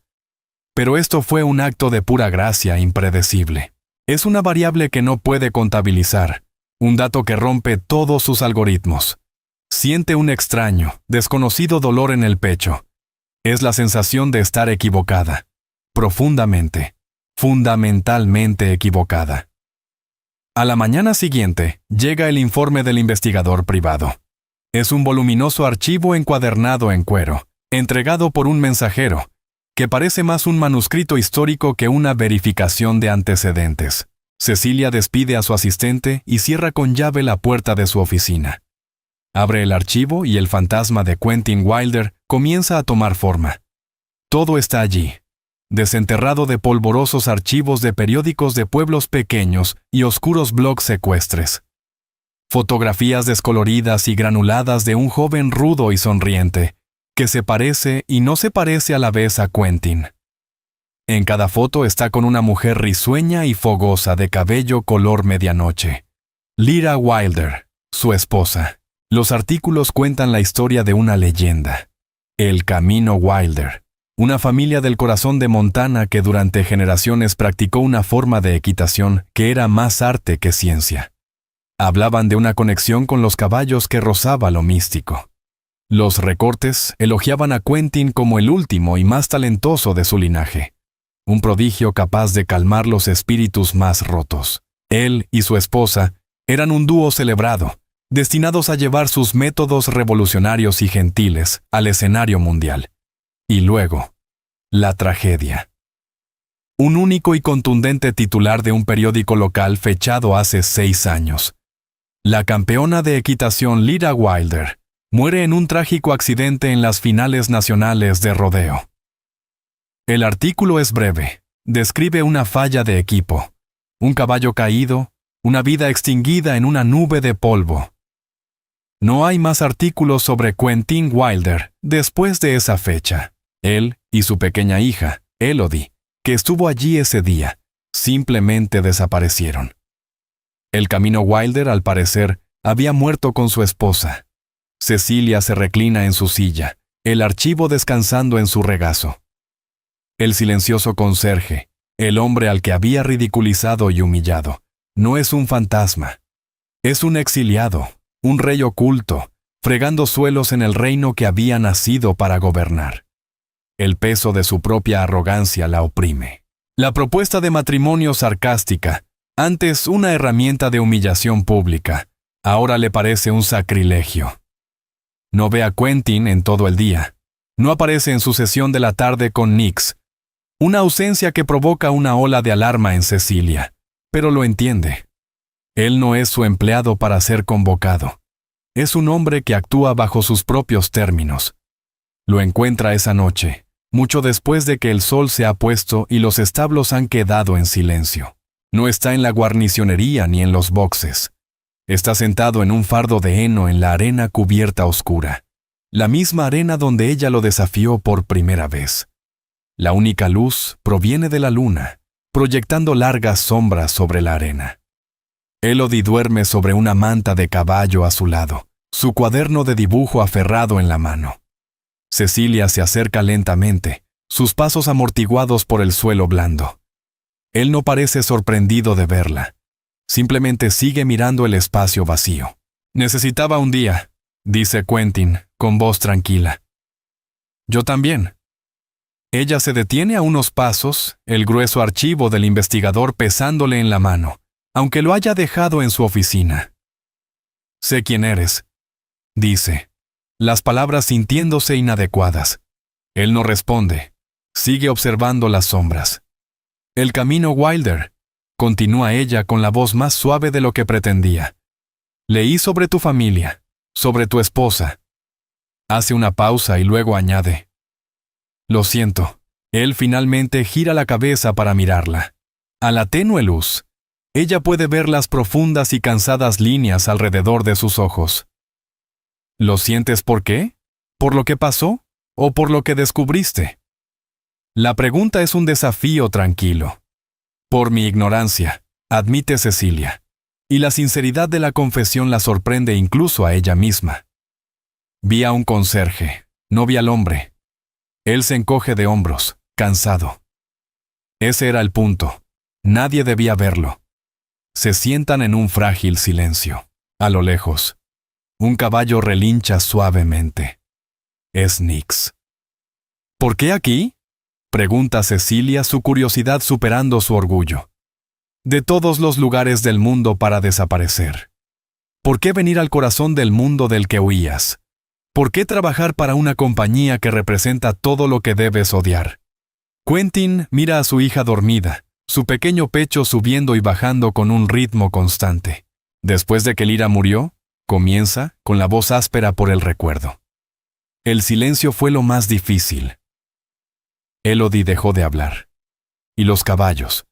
Pero esto fue un acto de pura gracia impredecible. Es una variable que no puede contabilizar, un dato que rompe todos sus algoritmos. Siente un extraño, desconocido dolor en el pecho. Es la sensación de estar equivocada, profundamente, fundamentalmente equivocada. A la mañana siguiente, llega el informe del investigador privado. Es un voluminoso archivo encuadernado en cuero, entregado por un mensajero, que parece más un manuscrito histórico que una verificación de antecedentes. Cecilia despide a su asistente y cierra con llave la puerta de su oficina. Abre el archivo y el fantasma de Quentin Wilder comienza a tomar forma. Todo está allí, desenterrado de polvorosos archivos de periódicos de pueblos pequeños y oscuros blogs secuestres. Fotografías descoloridas y granuladas de un joven rudo y sonriente, que se parece y no se parece a la vez a Quentin. En cada foto está con una mujer risueña y fogosa de cabello color medianoche. Lyra Wilder, su esposa. Los artículos cuentan la historia de una leyenda. El Camino Wilder, una familia del corazón de Montana que durante generaciones practicó una forma de equitación que era más arte que ciencia. Hablaban de una conexión con los caballos que rozaba lo místico. Los recortes elogiaban a Quentin como el último y más talentoso de su linaje, un prodigio capaz de calmar los espíritus más rotos. Él y su esposa eran un dúo celebrado, destinados a llevar sus métodos revolucionarios y gentiles al escenario mundial. Y luego, la tragedia. Un único y contundente titular de un periódico local fechado hace 6 años. La campeona de equitación Lyra Wilder muere en un trágico accidente en las finales nacionales de rodeo. El artículo es breve, describe una falla de equipo, un caballo caído, una vida extinguida en una nube de polvo. No hay más artículos sobre Quentin Wilder después de esa fecha. Él y su pequeña hija, Elodie, que estuvo allí ese día, simplemente desaparecieron. El Camino Wilder, al parecer, había muerto con su esposa. Cecilia se reclina en su silla, el archivo descansando en su regazo. El silencioso conserje, el hombre al que había ridiculizado y humillado, no es un fantasma. Es un exiliado, un rey oculto, fregando suelos en el reino que había nacido para gobernar. El peso de su propia arrogancia la oprime. La propuesta de matrimonio sarcástica, antes una herramienta de humillación pública, ahora le parece un sacrilegio. No ve a Quentin en todo el día. No aparece en su sesión de la tarde con Nix. Una ausencia que provoca una ola de alarma en Cecilia, pero lo entiende. Él no es su empleado para ser convocado. Es un hombre que actúa bajo sus propios términos. Lo encuentra esa noche, mucho después de que el sol se ha puesto y los establos han quedado en silencio. No está en la guarnicionería ni en los boxes. Está sentado en un fardo de heno en la arena cubierta oscura. La misma arena donde ella lo desafió por primera vez. La única luz proviene de la luna, proyectando largas sombras sobre la arena. Elodie duerme sobre una manta de caballo a su lado, su cuaderno de dibujo aferrado en la mano. Cecilia se acerca lentamente, sus pasos amortiguados por el suelo blando. Él no parece sorprendido de verla. Simplemente sigue mirando el espacio vacío. «Necesitaba un día», dice Quentin, con voz tranquila. «Yo también». Ella se detiene a unos pasos, el grueso archivo del investigador pesándole en la mano, aunque lo haya dejado en su oficina. «Sé quién eres», dice, las palabras sintiéndose inadecuadas. Él no responde, sigue observando las sombras. «El camino Wilder», continúa ella con la voz más suave de lo que pretendía. «Leí sobre tu familia, sobre tu esposa». Hace una pausa y luego añade, «Lo siento». Él finalmente gira la cabeza para mirarla. A la tenue luz, ella puede ver las profundas y cansadas líneas alrededor de sus ojos. ¿Lo sientes por qué? ¿Por lo que pasó? ¿O por lo que descubriste? La pregunta es un desafío tranquilo. «Por mi ignorancia», admite Cecilia, y la sinceridad de la confesión la sorprende incluso a ella misma. «Vi a un conserje, no vi al hombre». Él se encoge de hombros, cansado. Ese era el punto. Nadie debía verlo. Se sientan en un frágil silencio. A lo lejos, un caballo relincha suavemente. Es Nix. «¿Por qué aquí?», pregunta Cecilia, su curiosidad superando su orgullo. «De todos los lugares del mundo para desaparecer. ¿Por qué venir al corazón del mundo del que huías? ¿Por qué trabajar para una compañía que representa todo lo que debes odiar?» Quentin mira a su hija dormida, su pequeño pecho subiendo y bajando con un ritmo constante. Después de que Lyra murió, comienza con la voz áspera por el recuerdo. «El silencio fue lo más difícil». Elodie dejó de hablar. Y los caballos.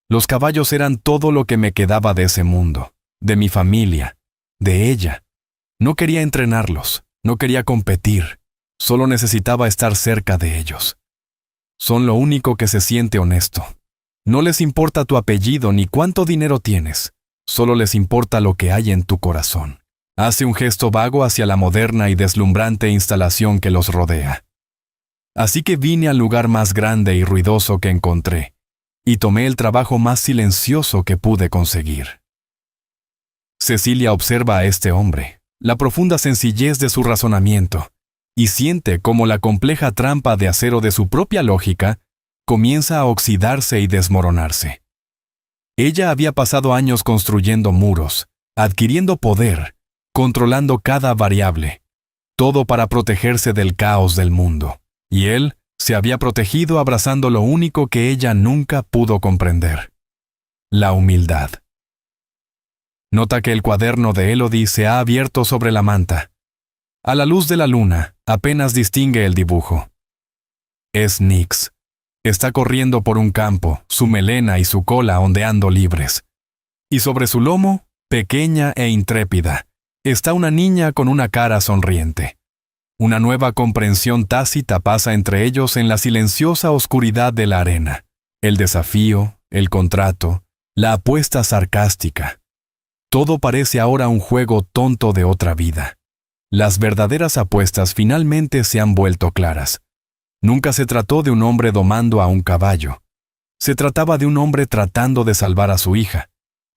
Los caballos eran todo lo que me quedaba de ese mundo, de mi familia, de ella. No quería entrenarlos, no quería competir, solo necesitaba estar cerca de ellos. Son lo único que se siente honesto. No les importa tu apellido ni cuánto dinero tienes, solo les importa lo que hay en tu corazón. Hace un gesto vago hacia la moderna y deslumbrante instalación que los rodea. «Así que vine al lugar más grande y ruidoso que encontré, y tomé el trabajo más silencioso que pude conseguir». Cecilia observa a este hombre, la profunda sencillez de su razonamiento, y siente cómo la compleja trampa de acero de su propia lógica comienza a oxidarse y desmoronarse. Ella había pasado años construyendo muros, adquiriendo poder, controlando cada variable, todo para protegerse del caos del mundo, y él se había protegido abrazando lo único que ella nunca pudo comprender: la humildad. Nota que el cuaderno de Elodie se ha abierto sobre la manta. A la luz de la luna, apenas distingue el dibujo. Es Nix. Está corriendo por un campo, su melena y su cola ondeando libres. Y sobre su lomo, pequeña e intrépida, está una niña con una cara sonriente. Una nueva comprensión tácita pasa entre ellos en la silenciosa oscuridad de la arena. El desafío, el contrato, la apuesta sarcástica. Todo parece ahora un juego tonto de otra vida. Las verdaderas apuestas finalmente se han vuelto claras. Nunca se trató de un hombre domando a un caballo. Se trataba de un hombre tratando de salvar a su hija,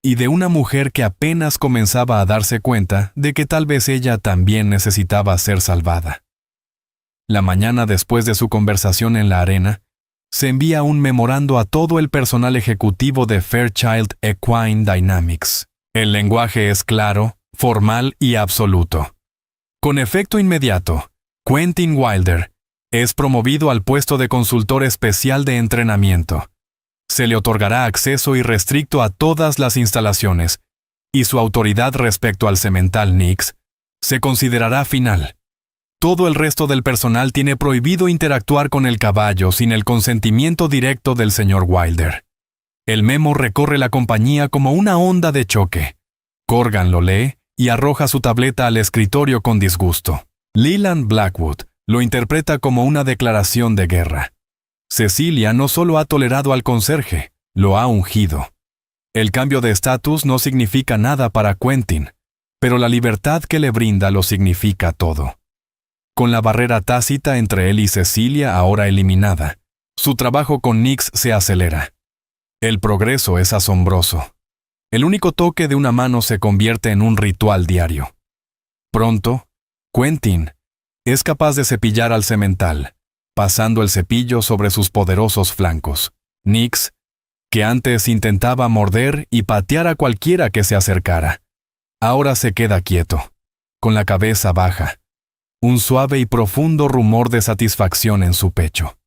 y de una mujer que apenas comenzaba a darse cuenta de que tal vez ella también necesitaba ser salvada. La mañana después de su conversación en la arena, se envía un memorando a todo el personal ejecutivo de Fairchild Equine Dynamics. El lenguaje es claro, formal y absoluto. Con efecto inmediato, Quentin Wilder es promovido al puesto de consultor especial de entrenamiento. Se le otorgará acceso irrestricto a todas las instalaciones, y su autoridad respecto al semental Nix se considerará final. Todo el resto del personal tiene prohibido interactuar con el caballo sin el consentimiento directo del señor Wilder. El memo recorre la compañía como una onda de choque. Corgan lo lee y arroja su tableta al escritorio con disgusto. Leland Blackwood lo interpreta como una declaración de guerra. Cecilia no solo ha tolerado al conserje, lo ha ungido. El cambio de estatus no significa nada para Quentin, pero la libertad que le brinda lo significa todo. Con la barrera tácita entre él y Cecilia ahora eliminada, su trabajo con Nix se acelera. El progreso es asombroso. El único toque de una mano se convierte en un ritual diario. Pronto, Quentin es capaz de cepillar al semental, pasando el cepillo sobre sus poderosos flancos. Nix, que antes intentaba morder y patear a cualquiera que se acercara, ahora se queda quieto, con la cabeza baja, un suave y profundo rumor de satisfacción en su pecho.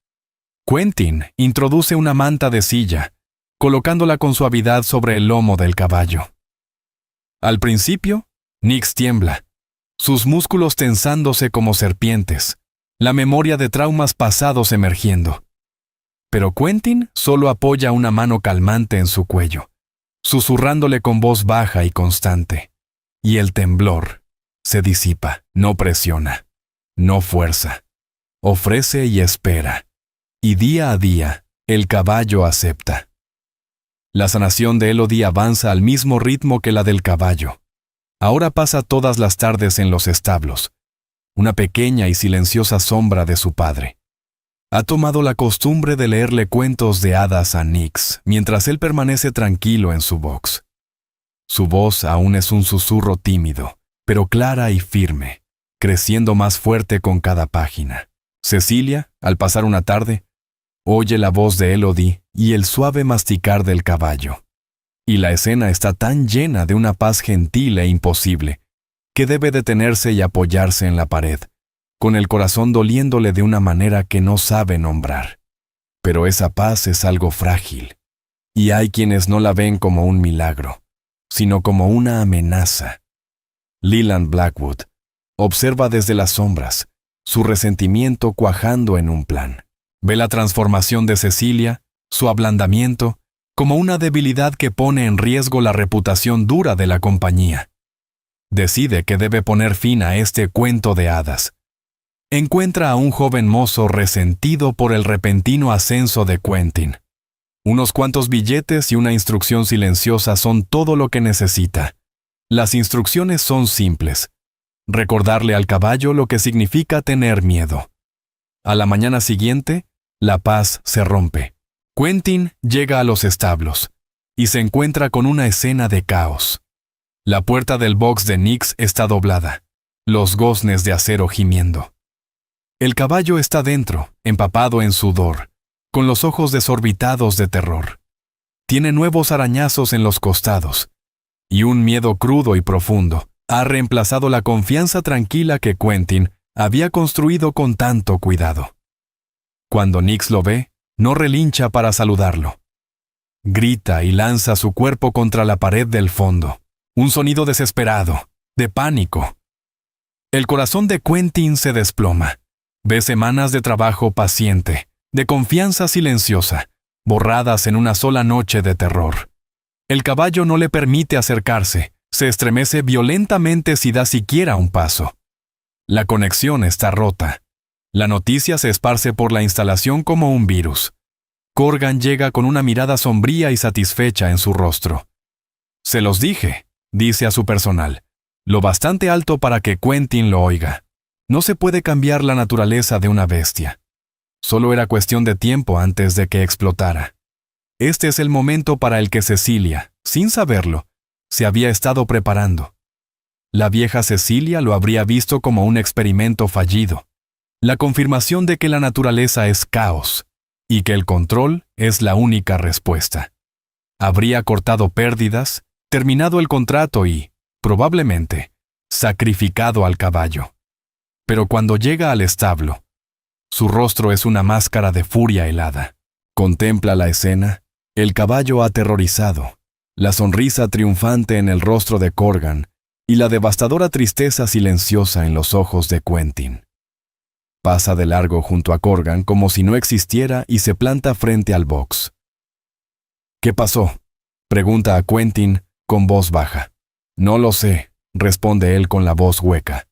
Quentin introduce una manta de silla, colocándola con suavidad sobre el lomo del caballo. Al principio, Nix tiembla, sus músculos tensándose como serpientes, la memoria de traumas pasados emergiendo. Pero Quentin solo apoya una mano calmante en su cuello, susurrándole con voz baja y constante. Y el temblor se disipa, no presiona, no fuerza, ofrece y espera. Y día a día, el caballo acepta. La sanación de Elodie avanza al mismo ritmo que la del caballo. Ahora pasa todas las tardes en los establos, una pequeña y silenciosa sombra de su padre. Ha tomado la costumbre de leerle cuentos de hadas a Nix mientras él permanece tranquilo en su box. Su voz aún es un susurro tímido, pero clara y firme, creciendo más fuerte con cada página. Cecilia, al pasar una tarde, oye la voz de Elodie y el suave masticar del caballo. Y la escena está tan llena de una paz gentil e imposible, que debe detenerse y apoyarse en la pared, con el corazón doliéndole de una manera que no sabe nombrar. Pero esa paz es algo frágil, y hay quienes no la ven como un milagro, sino como una amenaza. Leland Blackwood observa desde las sombras, su resentimiento cuajando en un plan. Ve la transformación de Cecilia, su ablandamiento, como una debilidad que pone en riesgo la reputación dura de la compañía. Decide que debe poner fin a este cuento de hadas. Encuentra a un joven mozo resentido por el repentino ascenso de Quentin. Unos cuantos billetes y una instrucción silenciosa son todo lo que necesita. Las instrucciones son simples. Recordarle al caballo lo que significa tener miedo. A la mañana siguiente, la paz se rompe. Quentin llega a los establos y se encuentra con una escena de caos. La puerta del box de Nix está doblada, los goznes de acero gimiendo. El caballo está dentro, empapado en sudor, con los ojos desorbitados de terror. Tiene nuevos arañazos en los costados, y un miedo crudo y profundo ha reemplazado la confianza tranquila que Quentin había construido con tanto cuidado. Cuando Nix lo ve, no relincha para saludarlo. Grita y lanza su cuerpo contra la pared del fondo, un sonido desesperado, de pánico. El corazón de Quentin se desploma. Ve semanas de trabajo paciente, de confianza silenciosa, borradas en una sola noche de terror. El caballo no le permite acercarse, se estremece violentamente si da siquiera un paso. La conexión está rota. La noticia se esparce por la instalación como un virus. Corgan llega con una mirada sombría y satisfecha en su rostro. «Se los dije», dice a su personal, lo bastante alto para que Quentin lo oiga. No se puede cambiar la naturaleza de una bestia. Solo era cuestión de tiempo antes de que explotara. Este es el momento para el que Cecilia, sin saberlo, se había estado preparando. La vieja Cecilia lo habría visto como un experimento fallido, la confirmación de que la naturaleza es caos y que el control es la única respuesta. Habría cortado pérdidas, terminado el contrato y, probablemente, sacrificado al caballo. Pero cuando llega al establo, su rostro es una máscara de furia helada. Contempla la escena, el caballo aterrorizado, la sonrisa triunfante en el rostro de Corgan y la devastadora tristeza silenciosa en los ojos de Quentin. Pasa de largo junto a Corgan como si no existiera y se planta frente al box. «¿Qué pasó?», pregunta a Quentin con voz baja. «No lo sé», responde él con la voz hueca.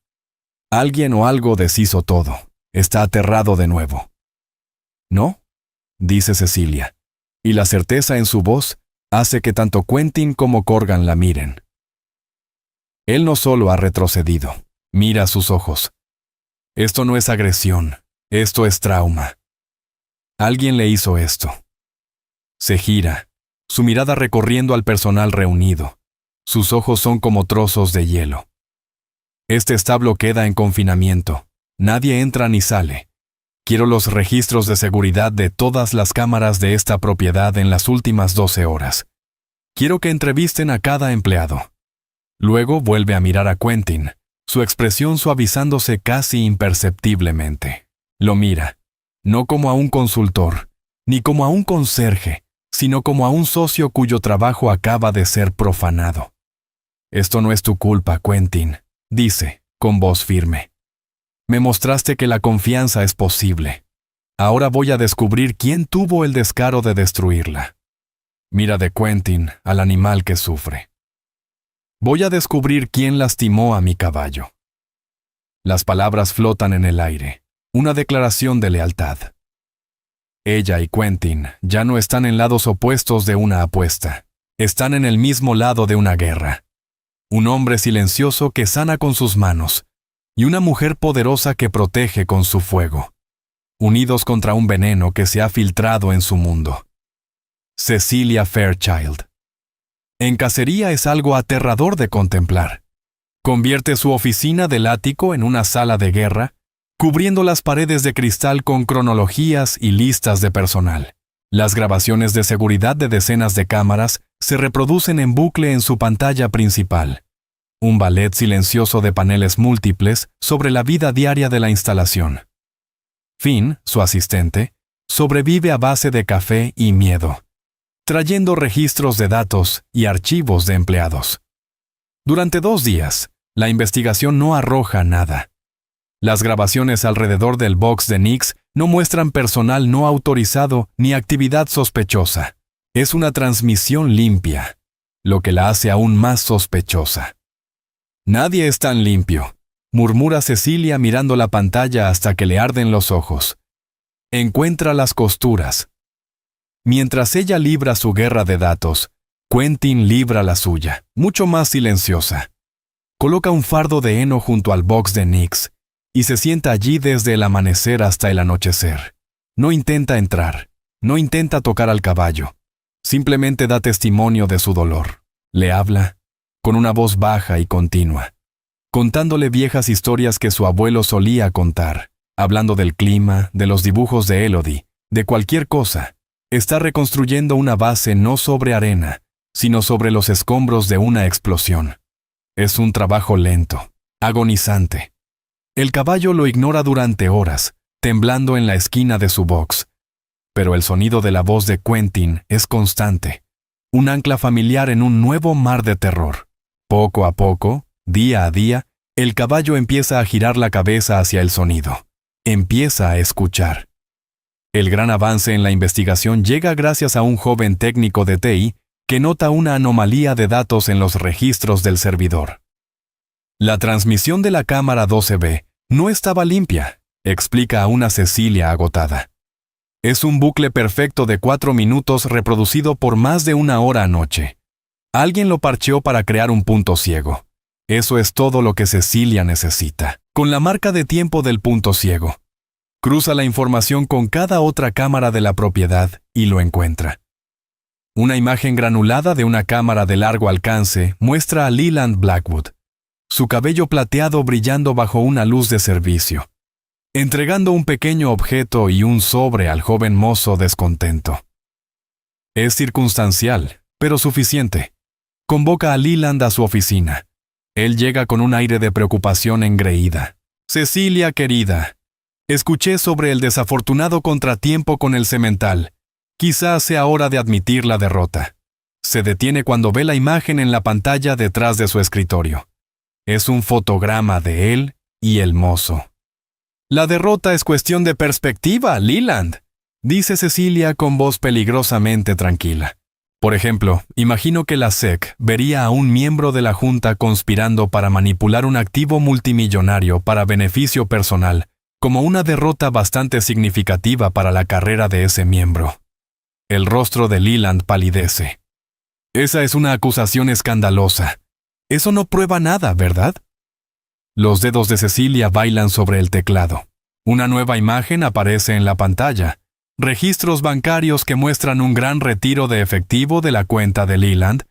Alguien o algo deshizo todo. Está aterrado de nuevo. «¿No?», dice Cecilia, y la certeza en su voz hace que tanto Quentin como Corgan la miren. Él no solo ha retrocedido, mira sus ojos. Esto no es agresión, esto es trauma. Alguien le hizo esto. Se gira, su mirada recorriendo al personal reunido. Sus ojos son como trozos de hielo. Este establo queda en confinamiento. Nadie entra ni sale. Quiero los registros de seguridad de todas las cámaras de esta propiedad en las últimas 12 horas. Quiero que entrevisten a cada empleado. Luego vuelve a mirar a Quentin, su expresión suavizándose casi imperceptiblemente. Lo mira, no como a un consultor, ni como a un conserje, sino como a un socio cuyo trabajo acaba de ser profanado. «Esto no es tu culpa, Quentin», dice, con voz firme. «Me mostraste que la confianza es posible. Ahora voy a descubrir quién tuvo el descaro de destruirla». Mira de Quentin al animal que sufre. «Voy a descubrir quién lastimó a mi caballo». Las palabras flotan en el aire, una declaración de lealtad. Ella y Quentin ya no están en lados opuestos de una apuesta. Están en el mismo lado de una guerra. Un hombre silencioso que sana con sus manos, y una mujer poderosa que protege con su fuego, unidos contra un veneno que se ha filtrado en su mundo. Cecilia Fairchild. En cacería es algo aterrador de contemplar. Convierte su oficina del ático en una sala de guerra, cubriendo las paredes de cristal con cronologías y listas de personal. Las grabaciones de seguridad de decenas de cámaras se reproducen en bucle en su pantalla principal. Un ballet silencioso de paneles múltiples sobre la vida diaria de la instalación. Finn, su asistente, sobrevive a base de café y miedo, trayendo registros de datos y archivos de empleados. Durante 2 días, la investigación no arroja nada. Las grabaciones alrededor del box de Nix no muestran personal no autorizado ni actividad sospechosa. Es una transmisión limpia, lo que la hace aún más sospechosa. «Nadie es tan limpio», murmura Cecilia mirando la pantalla hasta que le arden los ojos. Encuentra las costuras. Mientras ella libra su guerra de datos, Quentin libra la suya, mucho más silenciosa. Coloca un fardo de heno junto al box de Nix y se sienta allí desde el amanecer hasta el anochecer. No intenta entrar, no intenta tocar al caballo. Simplemente da testimonio de su dolor. Le habla, con una voz baja y continua, contándole viejas historias que su abuelo solía contar, hablando del clima, de los dibujos de Elodie, de cualquier cosa. Está reconstruyendo una base no sobre arena, sino sobre los escombros de una explosión. Es un trabajo lento, agonizante. El caballo lo ignora durante horas, temblando en la esquina de su box. Pero el sonido de la voz de Quentin es constante, un ancla familiar en un nuevo mar de terror. Poco a poco, día a día, el caballo empieza a girar la cabeza hacia el sonido. Empieza a escuchar. El gran avance en la investigación llega gracias a un joven técnico de TI que nota una anomalía de datos en los registros del servidor. La transmisión de la cámara 12B no estaba limpia, explica a una Cecilia agotada. Es un bucle perfecto de 4 minutos reproducido por más de 1 hora anoche. Alguien lo parcheó para crear un punto ciego. Eso es todo lo que Cecilia necesita. Con la marca de tiempo del punto ciego, cruza la información con cada otra cámara de la propiedad y lo encuentra. Una imagen granulada de una cámara de largo alcance muestra a Leland Blackwood, su cabello plateado brillando bajo una luz de servicio, entregando un pequeño objeto y un sobre al joven mozo descontento. Es circunstancial, pero suficiente. Convoca a Leland a su oficina. Él llega con un aire de preocupación engreída. «Cecilia, querida, escuché sobre el desafortunado contratiempo con el semental. Quizás sea hora de admitir la derrota». Se detiene cuando ve la imagen en la pantalla detrás de su escritorio. Es un fotograma de él y el mozo. «La derrota es cuestión de perspectiva, Leland», dice Cecilia con voz peligrosamente tranquila. Por ejemplo, imagino que la SEC vería a un miembro de la Junta conspirando para manipular un activo multimillonario para beneficio personal, como una derrota bastante significativa para la carrera de ese miembro. El rostro de Leland palidece. «Esa es una acusación escandalosa. Eso no prueba nada, ¿verdad?». Los dedos de Cecilia bailan sobre el teclado. Una nueva imagen aparece en la pantalla. Registros bancarios que muestran un gran retiro de efectivo de la cuenta de Leland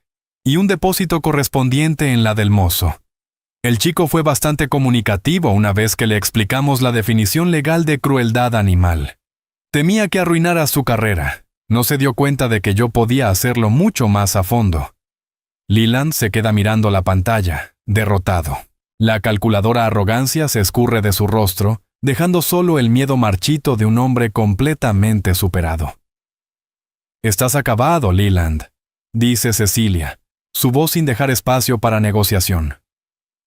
y un depósito correspondiente en la del mozo. El chico fue bastante comunicativo una vez que le explicamos la definición legal de crueldad animal. Temía que arruinara su carrera. No se dio cuenta de que yo podía hacerlo mucho más a fondo. Leland se queda mirando la pantalla, derrotado. La calculadora arrogancia se escurre de su rostro, dejando solo el miedo marchito de un hombre completamente superado. «Estás acabado, Leland», dice Cecilia, su voz sin dejar espacio para negociación.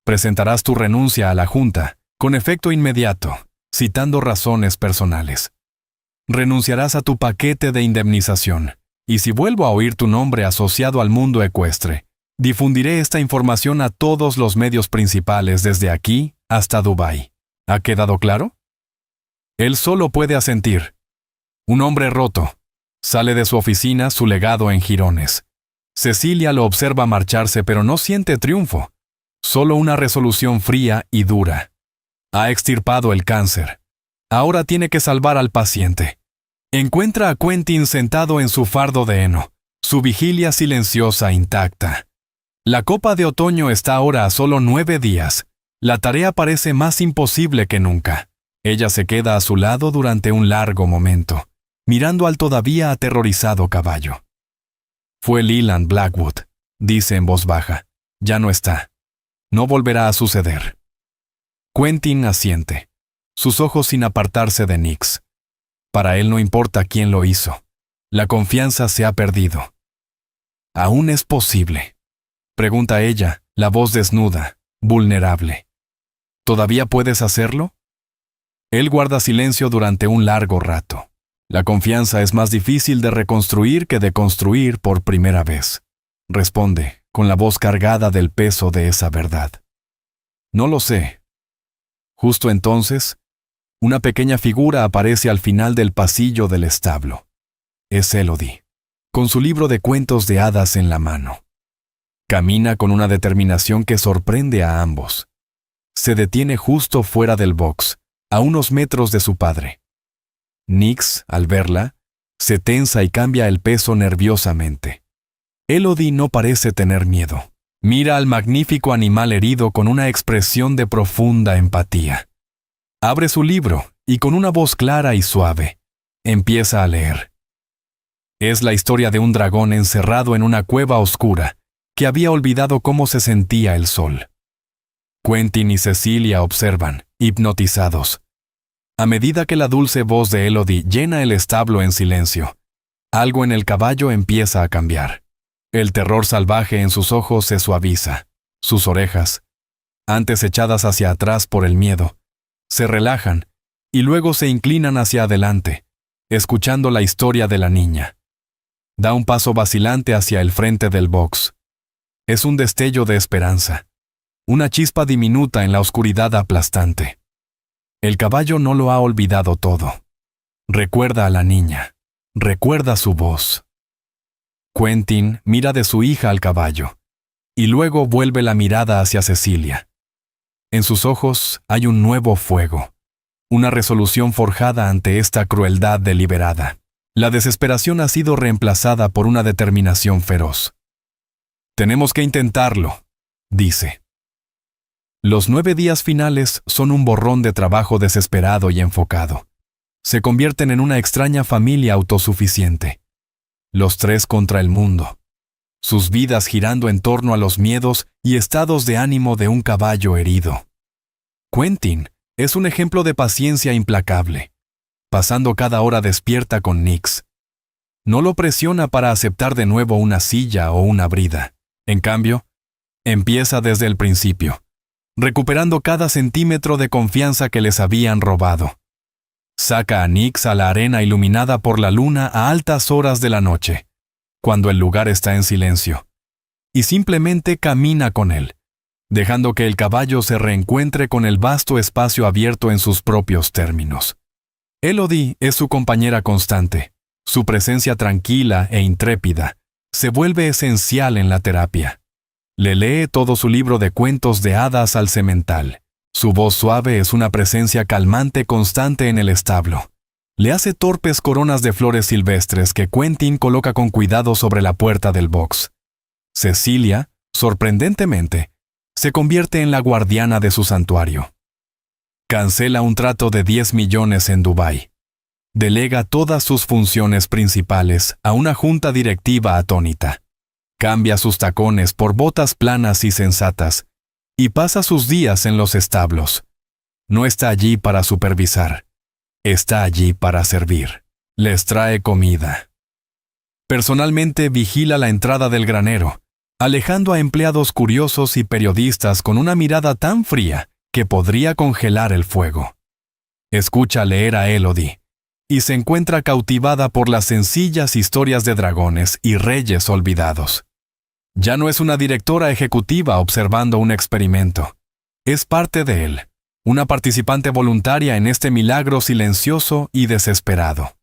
«Presentarás tu renuncia a la Junta, con efecto inmediato, citando razones personales. Renunciarás a tu paquete de indemnización, y si vuelvo a oír tu nombre asociado al mundo ecuestre, difundiré esta información a todos los medios principales desde aquí hasta Dubái. ¿Ha quedado claro?» Él solo puede asentir. Un hombre roto. Sale de su oficina, su legado en jirones. Cecilia lo observa marcharse, pero no siente triunfo. Solo una resolución fría y dura. Ha extirpado el cáncer. Ahora tiene que salvar al paciente. Encuentra a Quentin sentado en su fardo de heno, su vigilia silenciosa intacta. La copa de otoño está ahora a solo 9 días. La tarea parece más imposible que nunca. Ella se queda a su lado durante un largo momento, mirando al todavía aterrorizado caballo. «Fue Leland Blackwood», dice en voz baja. «Ya no está. No volverá a suceder». Quentin asiente, sus ojos sin apartarse de Nix. Para él no importa quién lo hizo. La confianza se ha perdido. «¿Aún es posible?», pregunta ella, la voz desnuda, vulnerable. «¿Todavía puedes hacerlo?». Él guarda silencio durante un largo rato. La confianza es más difícil de reconstruir que de construir por primera vez. Responde, con la voz cargada del peso de esa verdad. «No lo sé». Justo entonces, una pequeña figura aparece al final del pasillo del establo. Es Elodie, con su libro de cuentos de hadas en la mano. Camina con una determinación que sorprende a ambos. Se detiene justo fuera del box, a unos metros de su padre. Nix, al verla, se tensa y cambia el peso nerviosamente. Elodie no parece tener miedo. Mira al magnífico animal herido con una expresión de profunda empatía. Abre su libro y con una voz clara y suave, empieza a leer. Es la historia de un dragón encerrado en una cueva oscura que había olvidado cómo se sentía el sol. Quentin y Cecilia observan, hipnotizados. A medida que la dulce voz de Elodie llena el establo en silencio, algo en el caballo empieza a cambiar. El terror salvaje en sus ojos se suaviza. Sus orejas, antes echadas hacia atrás por el miedo, se relajan y luego se inclinan hacia adelante, escuchando la historia de la niña. Da un paso vacilante hacia el frente del box. Es un destello de esperanza, una chispa diminuta en la oscuridad aplastante. El caballo no lo ha olvidado todo. Recuerda a la niña, recuerda su voz. Quentin mira de su hija al caballo, y luego vuelve la mirada hacia Cecilia. En sus ojos hay un nuevo fuego, una resolución forjada ante esta crueldad deliberada. La desesperación ha sido reemplazada por una determinación feroz. «Tenemos que intentarlo», dice. Los 9 días finales son un borrón de trabajo desesperado y enfocado. Se convierten en una extraña familia autosuficiente. Los 3 contra el mundo. Sus vidas girando en torno a los miedos y estados de ánimo de un caballo herido. Quentin es un ejemplo de paciencia implacable, pasando cada hora despierta con Nix. No lo presiona para aceptar de nuevo una silla o una brida. En cambio, empieza desde el principio, recuperando cada centímetro de confianza que les habían robado. Saca a Nix a la arena iluminada por la luna a altas horas de la noche, cuando el lugar está en silencio, y simplemente camina con él, dejando que el caballo se reencuentre con el vasto espacio abierto en sus propios términos. Elodie es su compañera constante. Su presencia tranquila e intrépida se vuelve esencial en la terapia. Le lee todo su libro de cuentos de hadas al semental. Su voz suave es una presencia calmante constante en el establo. Le hace torpes coronas de flores silvestres que Quentin coloca con cuidado sobre la puerta del box. Cecilia, sorprendentemente, se convierte en la guardiana de su santuario. Cancela un trato de 10 millones en Dubái. Delega todas sus funciones principales a una junta directiva atónita. Cambia sus tacones por botas planas y sensatas y pasa sus días en los establos. No está allí para supervisar. Está allí para servir. Les trae comida. Personalmente vigila la entrada del granero, alejando a empleados curiosos y periodistas con una mirada tan fría que podría congelar el fuego. Escucha leer a Elodie y se encuentra cautivada por las sencillas historias de dragones y reyes olvidados. Ya no es una directora ejecutiva observando un experimento. Es parte de él, una participante voluntaria en este milagro silencioso y desesperado.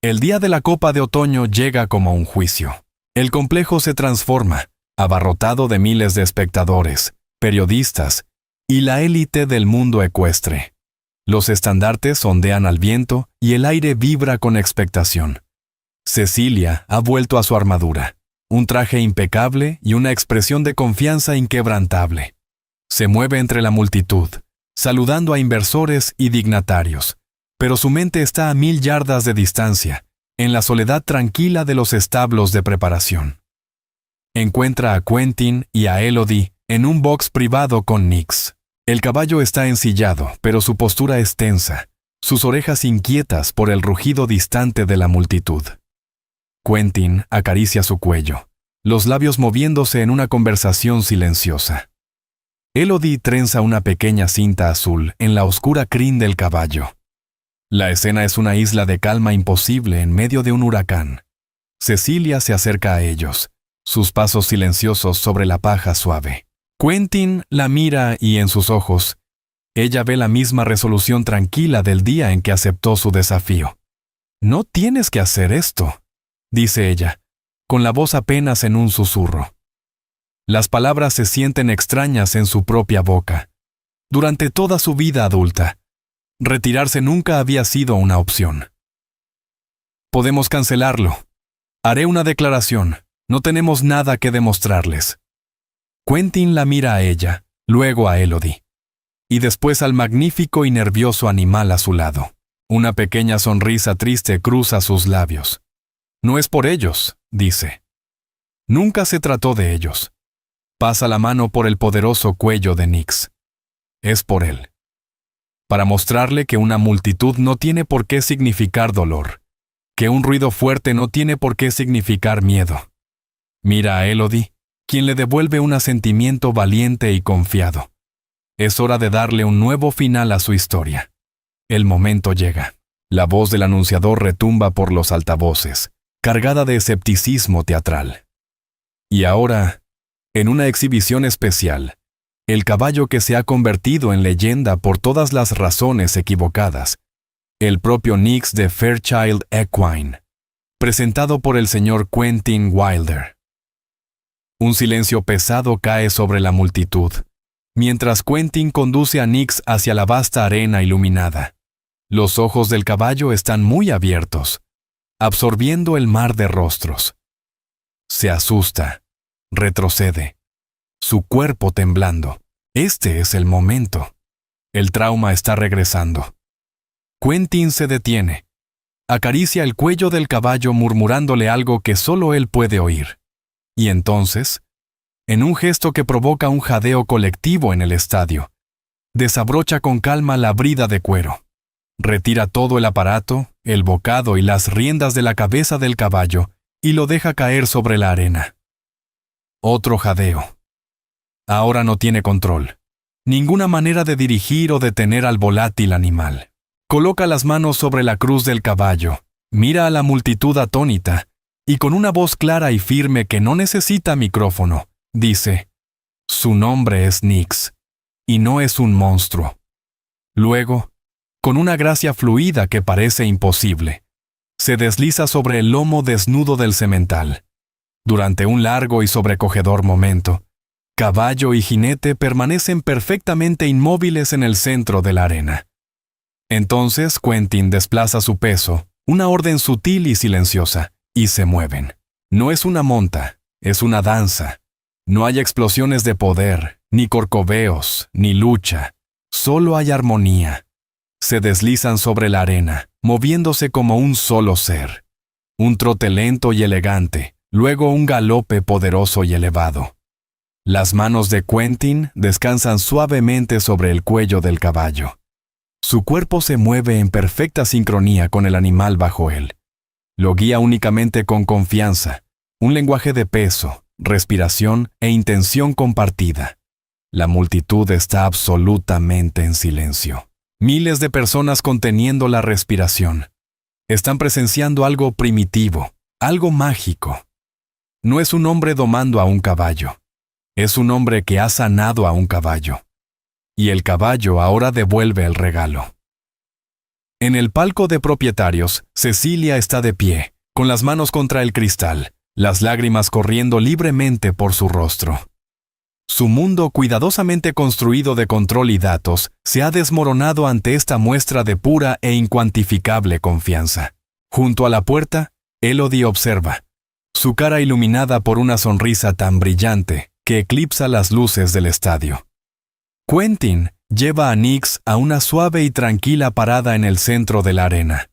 El día de la Copa de Otoño llega como un juicio. El complejo se transforma, abarrotado de miles de espectadores, periodistas y la élite del mundo ecuestre. Los estandartes ondean al viento y el aire vibra con expectación. Cecilia ha vuelto a su armadura, un traje impecable y una expresión de confianza inquebrantable. Se mueve entre la multitud, saludando a inversores y dignatarios, pero su mente está a 1000 yardas de distancia, en la soledad tranquila de los establos de preparación. Encuentra a Quentin y a Elodie en un box privado con Nix. El caballo está ensillado, pero su postura es tensa, sus orejas inquietas por el rugido distante de la multitud. Quentin acaricia su cuello, los labios moviéndose en una conversación silenciosa. Elodie trenza una pequeña cinta azul en la oscura crin del caballo. La escena es una isla de calma imposible en medio de un huracán. Cecilia se acerca a ellos, sus pasos silenciosos sobre la paja suave. Quentin la mira y en sus ojos, ella ve la misma resolución tranquila del día en que aceptó su desafío. «No tienes que hacer esto», dice ella, con la voz apenas en un susurro. Las palabras se sienten extrañas en su propia boca. Durante toda su vida adulta, retirarse nunca había sido una opción. «Podemos cancelarlo. Haré una declaración. No tenemos nada que demostrarles». Quentin la mira a ella, luego a Elodie, y después al magnífico y nervioso animal a su lado. Una pequeña sonrisa triste cruza sus labios. «No es por ellos», dice. «Nunca se trató de ellos». Pasa la mano por el poderoso cuello de Nix. Es por él. Para mostrarle que una multitud no tiene por qué significar dolor, que un ruido fuerte no tiene por qué significar miedo. Mira a Elodie, quien le devuelve un asentimiento valiente y confiado. Es hora de darle un nuevo final a su historia. El momento llega. La voz del anunciador retumba por los altavoces, cargada de escepticismo teatral. Y ahora, en una exhibición especial, el caballo que se ha convertido en leyenda por todas las razones equivocadas, el propio Nix de Fairchild Equine, presentado por el señor Quentin Wilder. Un silencio pesado cae sobre la multitud, mientras Quentin conduce a Nix hacia la vasta arena iluminada. Los ojos del caballo están muy abiertos, absorbiendo el mar de rostros. Se asusta, retrocede, su cuerpo temblando. Este es el momento. El trauma está regresando. Quentin se detiene. Acaricia el cuello del caballo murmurándole algo que solo él puede oír. Y entonces, en un gesto que provoca un jadeo colectivo en el estadio, desabrocha con calma la brida de cuero. Retira todo el aparato, el bocado y las riendas de la cabeza del caballo y lo deja caer sobre la arena. Otro jadeo. Ahora no tiene control. Ninguna manera de dirigir o detener al volátil animal. Coloca las manos sobre la cruz del caballo, mira a la multitud atónita y con una voz clara y firme que no necesita micrófono, dice: «Su nombre es Nix, y no es un monstruo». Luego, con una gracia fluida que parece imposible, se desliza sobre el lomo desnudo del semental. Durante un largo y sobrecogedor momento, caballo y jinete permanecen perfectamente inmóviles en el centro de la arena. Entonces Quentin desplaza su peso, una orden sutil y silenciosa, y se mueven. No es una monta, es una danza. No hay explosiones de poder, ni corcoveos, ni lucha. Solo hay armonía. Se deslizan sobre la arena, moviéndose como un solo ser. Un trote lento y elegante, luego un galope poderoso y elevado. Las manos de Quentin descansan suavemente sobre el cuello del caballo. Su cuerpo se mueve en perfecta sincronía con el animal bajo él. Lo guía únicamente con confianza, un lenguaje de peso, respiración e intención compartida. La multitud está absolutamente en silencio. Miles de personas conteniendo la respiración. Están presenciando algo primitivo, algo mágico. No es un hombre domando a un caballo. Es un hombre que ha sanado a un caballo. Y el caballo ahora devuelve el regalo. En el palco de propietarios, Cecilia está de pie, con las manos contra el cristal, las lágrimas corriendo libremente por su rostro. Su mundo cuidadosamente construido de control y datos se ha desmoronado ante esta muestra de pura e incuantificable confianza. Junto a la puerta, Elodie observa, su cara iluminada por una sonrisa tan brillante que eclipsa las luces del estadio. Quentin lleva a Nix a una suave y tranquila parada en el centro de la arena.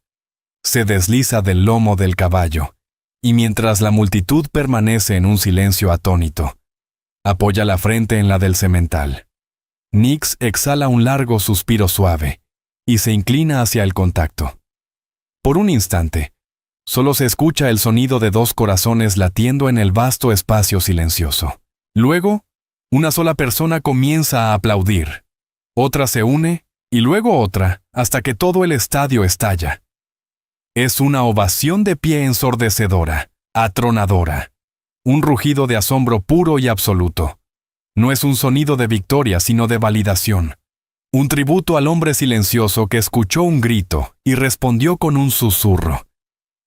Se desliza del lomo del caballo, y mientras la multitud permanece en un silencio atónito, apoya la frente en la del semental. Nix exhala un largo suspiro suave y se inclina hacia el contacto. Por un instante, solo se escucha el sonido de dos corazones latiendo en el vasto espacio silencioso. Luego, una sola persona comienza a aplaudir. Otra se une, y luego otra, hasta que todo el estadio estalla. Es una ovación de pie ensordecedora, atronadora. Un rugido de asombro puro y absoluto. No es un sonido de victoria, sino de validación. Un tributo al hombre silencioso que escuchó un grito y respondió con un susurro.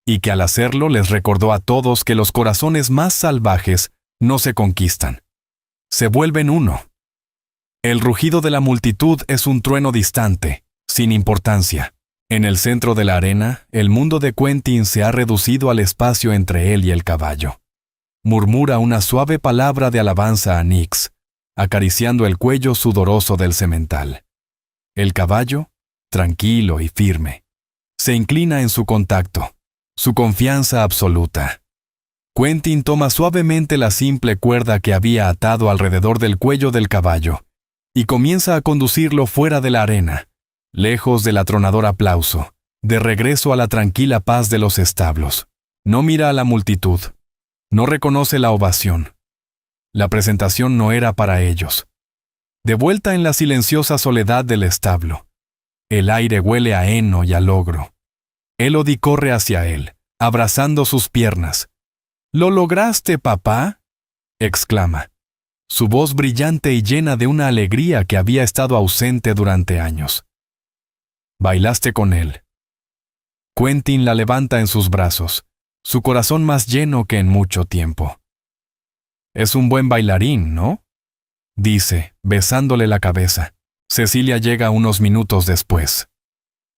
Y que al hacerlo les recordó a todos que los corazones más salvajes no se conquistan. Se vuelven uno. El rugido de la multitud es un trueno distante, sin importancia. En el centro de la arena, el mundo de Quentin se ha reducido al espacio entre él y el caballo. Murmura una suave palabra de alabanza a Nix, acariciando el cuello sudoroso del semental. El caballo, tranquilo y firme, se inclina en su contacto, su confianza absoluta. Quentin toma suavemente la simple cuerda que había atado alrededor del cuello del caballo y comienza a conducirlo fuera de la arena, lejos del atronador aplauso, de regreso a la tranquila paz de los establos. No mira a la multitud. No reconoce la ovación. La presentación no era para ellos. De vuelta en la silenciosa soledad del establo, el aire huele a heno y a logro. Elodie corre hacia él, abrazando sus piernas. «¿Lo lograste, papá?», exclama. Su voz brillante y llena de una alegría que había estado ausente durante años. «Bailaste con él». Quentin la levanta en sus brazos, su corazón más lleno que en mucho tiempo. «Es un buen bailarín, ¿no?», dice, besándole la cabeza. Cecilia llega unos minutos después.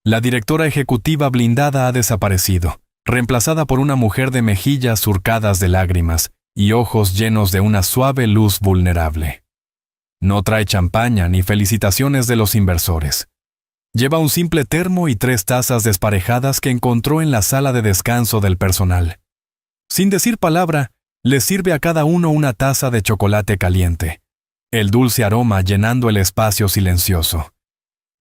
La directora ejecutiva blindada ha desaparecido, reemplazada por una mujer de mejillas surcadas de lágrimas y ojos llenos de una suave luz vulnerable. No trae champaña ni felicitaciones de los inversores. Lleva un simple termo y 3 tazas desparejadas que encontró en la sala de descanso del personal. Sin decir palabra, les sirve a cada uno una taza de chocolate caliente, el dulce aroma llenando el espacio silencioso.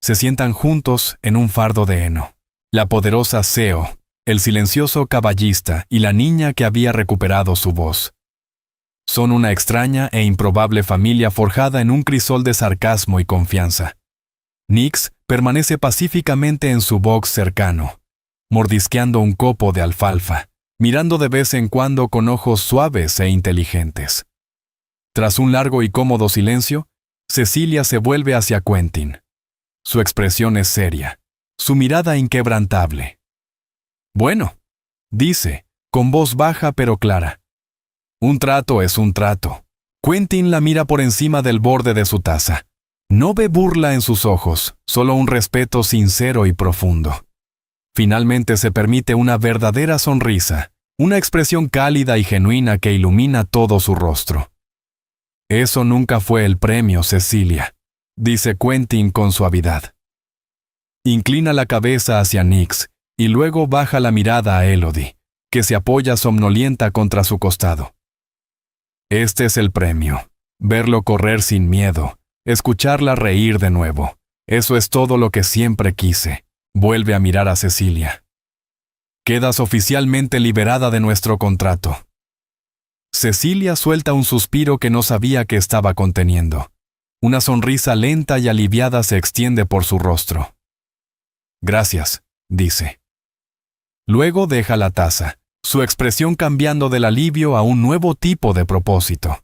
Se sientan juntos en un fardo de heno. La poderosa Seo, el silencioso caballista y la niña que había recuperado su voz. Son una extraña e improbable familia forjada en un crisol de sarcasmo y confianza. Nix permanece pacíficamente en su box cercano, mordisqueando un copo de alfalfa, mirando de vez en cuando con ojos suaves e inteligentes. Tras un largo y cómodo silencio, Cecilia se vuelve hacia Quentin. Su expresión es seria, su mirada inquebrantable. «Bueno», dice, con voz baja pero clara. «Un trato es un trato». Quentin la mira por encima del borde de su taza. No ve burla en sus ojos, solo un respeto sincero y profundo. Finalmente se permite una verdadera sonrisa, una expresión cálida y genuina que ilumina todo su rostro. Eso nunca fue el premio, Cecilia, dice Quentin con suavidad. Inclina la cabeza hacia Nix y luego baja la mirada a Elodie, que se apoya somnolienta contra su costado. Este es el premio. Verlo correr sin miedo, escucharla reír de nuevo. Eso es todo lo que siempre quise. Vuelve a mirar a Cecilia. Quedas oficialmente liberada de nuestro contrato. Cecilia suelta un suspiro que no sabía que estaba conteniendo. Una sonrisa lenta y aliviada se extiende por su rostro. Gracias, dice. Luego deja la taza, su expresión cambiando del alivio a un nuevo tipo de propósito.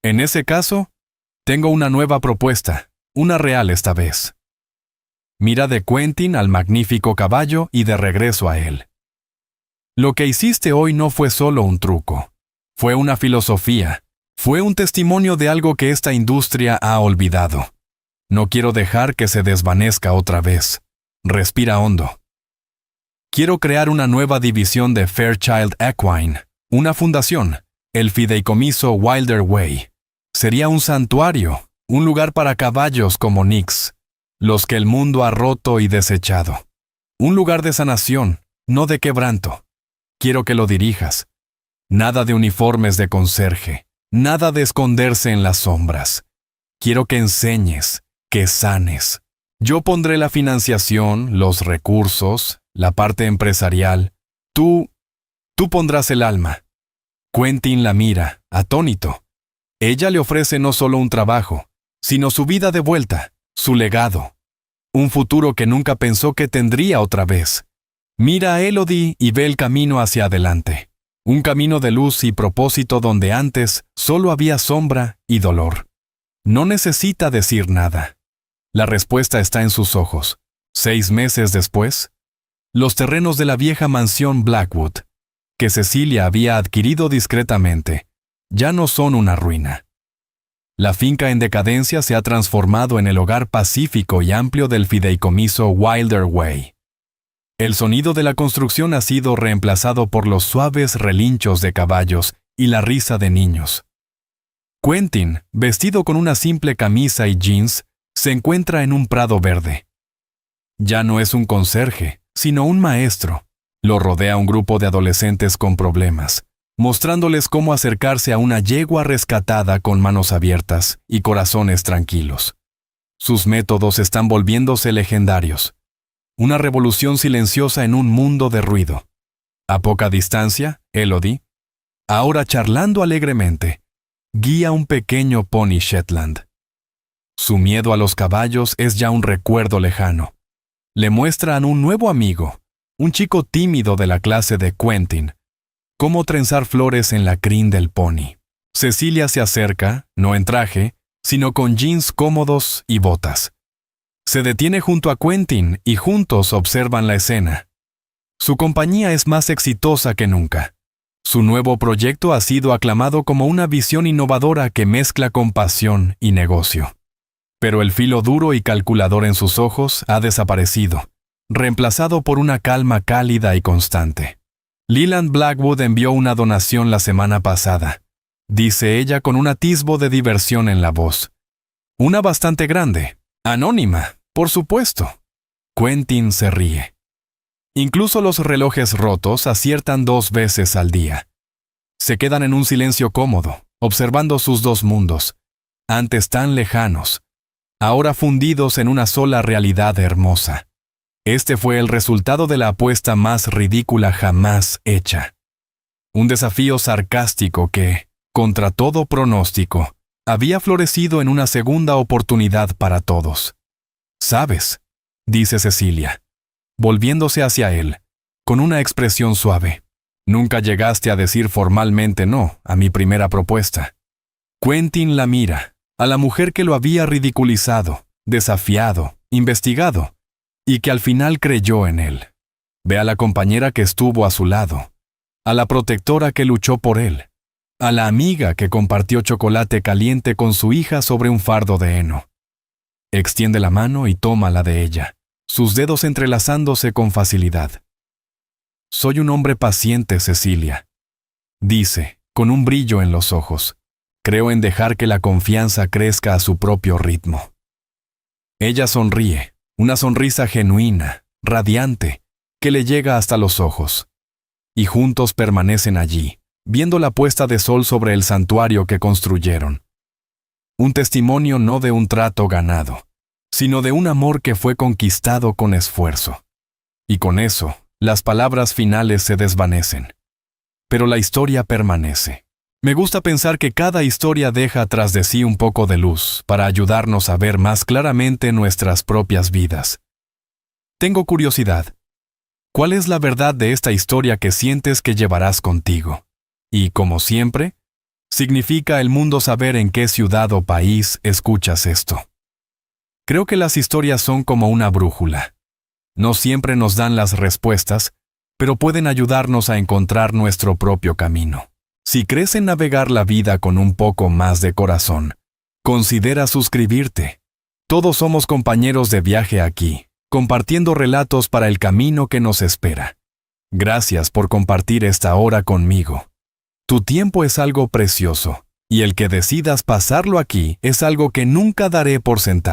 En ese caso, tengo una nueva propuesta, una real esta vez. Mira de Quentin al magnífico caballo y de regreso a él. Lo que hiciste hoy no fue solo un truco. Fue una filosofía. Fue un testimonio de algo que esta industria ha olvidado. No quiero dejar que se desvanezca otra vez. Respira hondo. Quiero crear una nueva división de Fairchild Equine, una fundación, el fideicomiso Wilder Way. Sería un santuario, un lugar para caballos como Nix, los que el mundo ha roto y desechado. Un lugar de sanación, no de quebranto. Quiero que lo dirijas. Nada de uniformes de conserje, nada de esconderse en las sombras. Quiero que enseñes, que sanes. Yo pondré la financiación, los recursos, la parte empresarial. Tú pondrás el alma. Quentin la mira, atónito. Ella le ofrece no solo un trabajo, sino su vida de vuelta, su legado. Un futuro que nunca pensó que tendría otra vez. Mira a Elodie y ve el camino hacia adelante. Un camino de luz y propósito donde antes solo había sombra y dolor. No necesita decir nada. La respuesta está en sus ojos. 6 meses después, los terrenos de la vieja mansión Blackwood, que Cecilia había adquirido discretamente, ya no son una ruina. La finca en decadencia se ha transformado en el hogar pacífico y amplio del fideicomiso Wilder Way. El sonido de la construcción ha sido reemplazado por los suaves relinchos de caballos y la risa de niños. Quentin, vestido con una simple camisa y jeans, se encuentra en un prado verde. Ya no es un conserje, sino un maestro. Lo rodea un grupo de adolescentes con problemas, mostrándoles cómo acercarse a una yegua rescatada con manos abiertas y corazones tranquilos. Sus métodos están volviéndose legendarios. Una revolución silenciosa en un mundo de ruido. A poca distancia, Elodie, ahora charlando alegremente, guía un pequeño pony Shetland. Su miedo a los caballos es ya un recuerdo lejano. Le muestran un nuevo amigo, un chico tímido de la clase de Quentin, cómo trenzar flores en la crin del pony. Cecilia se acerca, no en traje, sino con jeans cómodos y botas. Se detiene junto a Quentin y juntos observan la escena. Su compañía es más exitosa que nunca. Su nuevo proyecto ha sido aclamado como una visión innovadora que mezcla compasión y negocio. Pero el filo duro y calculador en sus ojos ha desaparecido, reemplazado por una calma cálida y constante. Leland Blackwood envió una donación la semana pasada, dice ella con un atisbo de diversión en la voz. Una bastante grande, anónima, por supuesto. Quentin se ríe. Incluso los relojes rotos aciertan 2 veces al día. Se quedan en un silencio cómodo, observando sus 2 mundos, antes tan lejanos, ahora fundidos en una sola realidad hermosa. Este fue el resultado de la apuesta más ridícula jamás hecha. Un desafío sarcástico que, contra todo pronóstico, había florecido en una segunda oportunidad para todos. «¿Sabes?», dice Cecilia, volviéndose hacia él, con una expresión suave. «Nunca llegaste a decir formalmente no a mi primera propuesta». Quentin la mira, a la mujer que lo había ridiculizado, desafiado, investigado, y que al final creyó en él. Ve a la compañera que estuvo a su lado, a la protectora que luchó por él, a la amiga que compartió chocolate caliente con su hija sobre un fardo de heno. Extiende la mano y toma la de ella, sus dedos entrelazándose con facilidad. «Soy un hombre paciente, Cecilia», dice, con un brillo en los ojos. Creo en dejar que la confianza crezca a su propio ritmo. Ella sonríe, una sonrisa genuina, radiante, que le llega hasta los ojos. Y juntos permanecen allí, viendo la puesta de sol sobre el santuario que construyeron. Un testimonio no de un trato ganado, sino de un amor que fue conquistado con esfuerzo. Y con eso, las palabras finales se desvanecen. Pero la historia permanece. Me gusta pensar que cada historia deja tras de sí un poco de luz para ayudarnos a ver más claramente nuestras propias vidas. Tengo curiosidad. ¿Cuál es la verdad de esta historia que sientes que llevarás contigo? Y, como siempre, significa el mundo saber en qué ciudad o país escuchas esto. Creo que las historias son como una brújula. No siempre nos dan las respuestas, pero pueden ayudarnos a encontrar nuestro propio camino. Si crees en navegar la vida con un poco más de corazón, considera suscribirte. Todos somos compañeros de viaje aquí, compartiendo relatos para el camino que nos espera. Gracias por compartir esta hora conmigo. Tu tiempo es algo precioso, y el que decidas pasarlo aquí es algo que nunca daré por sentado.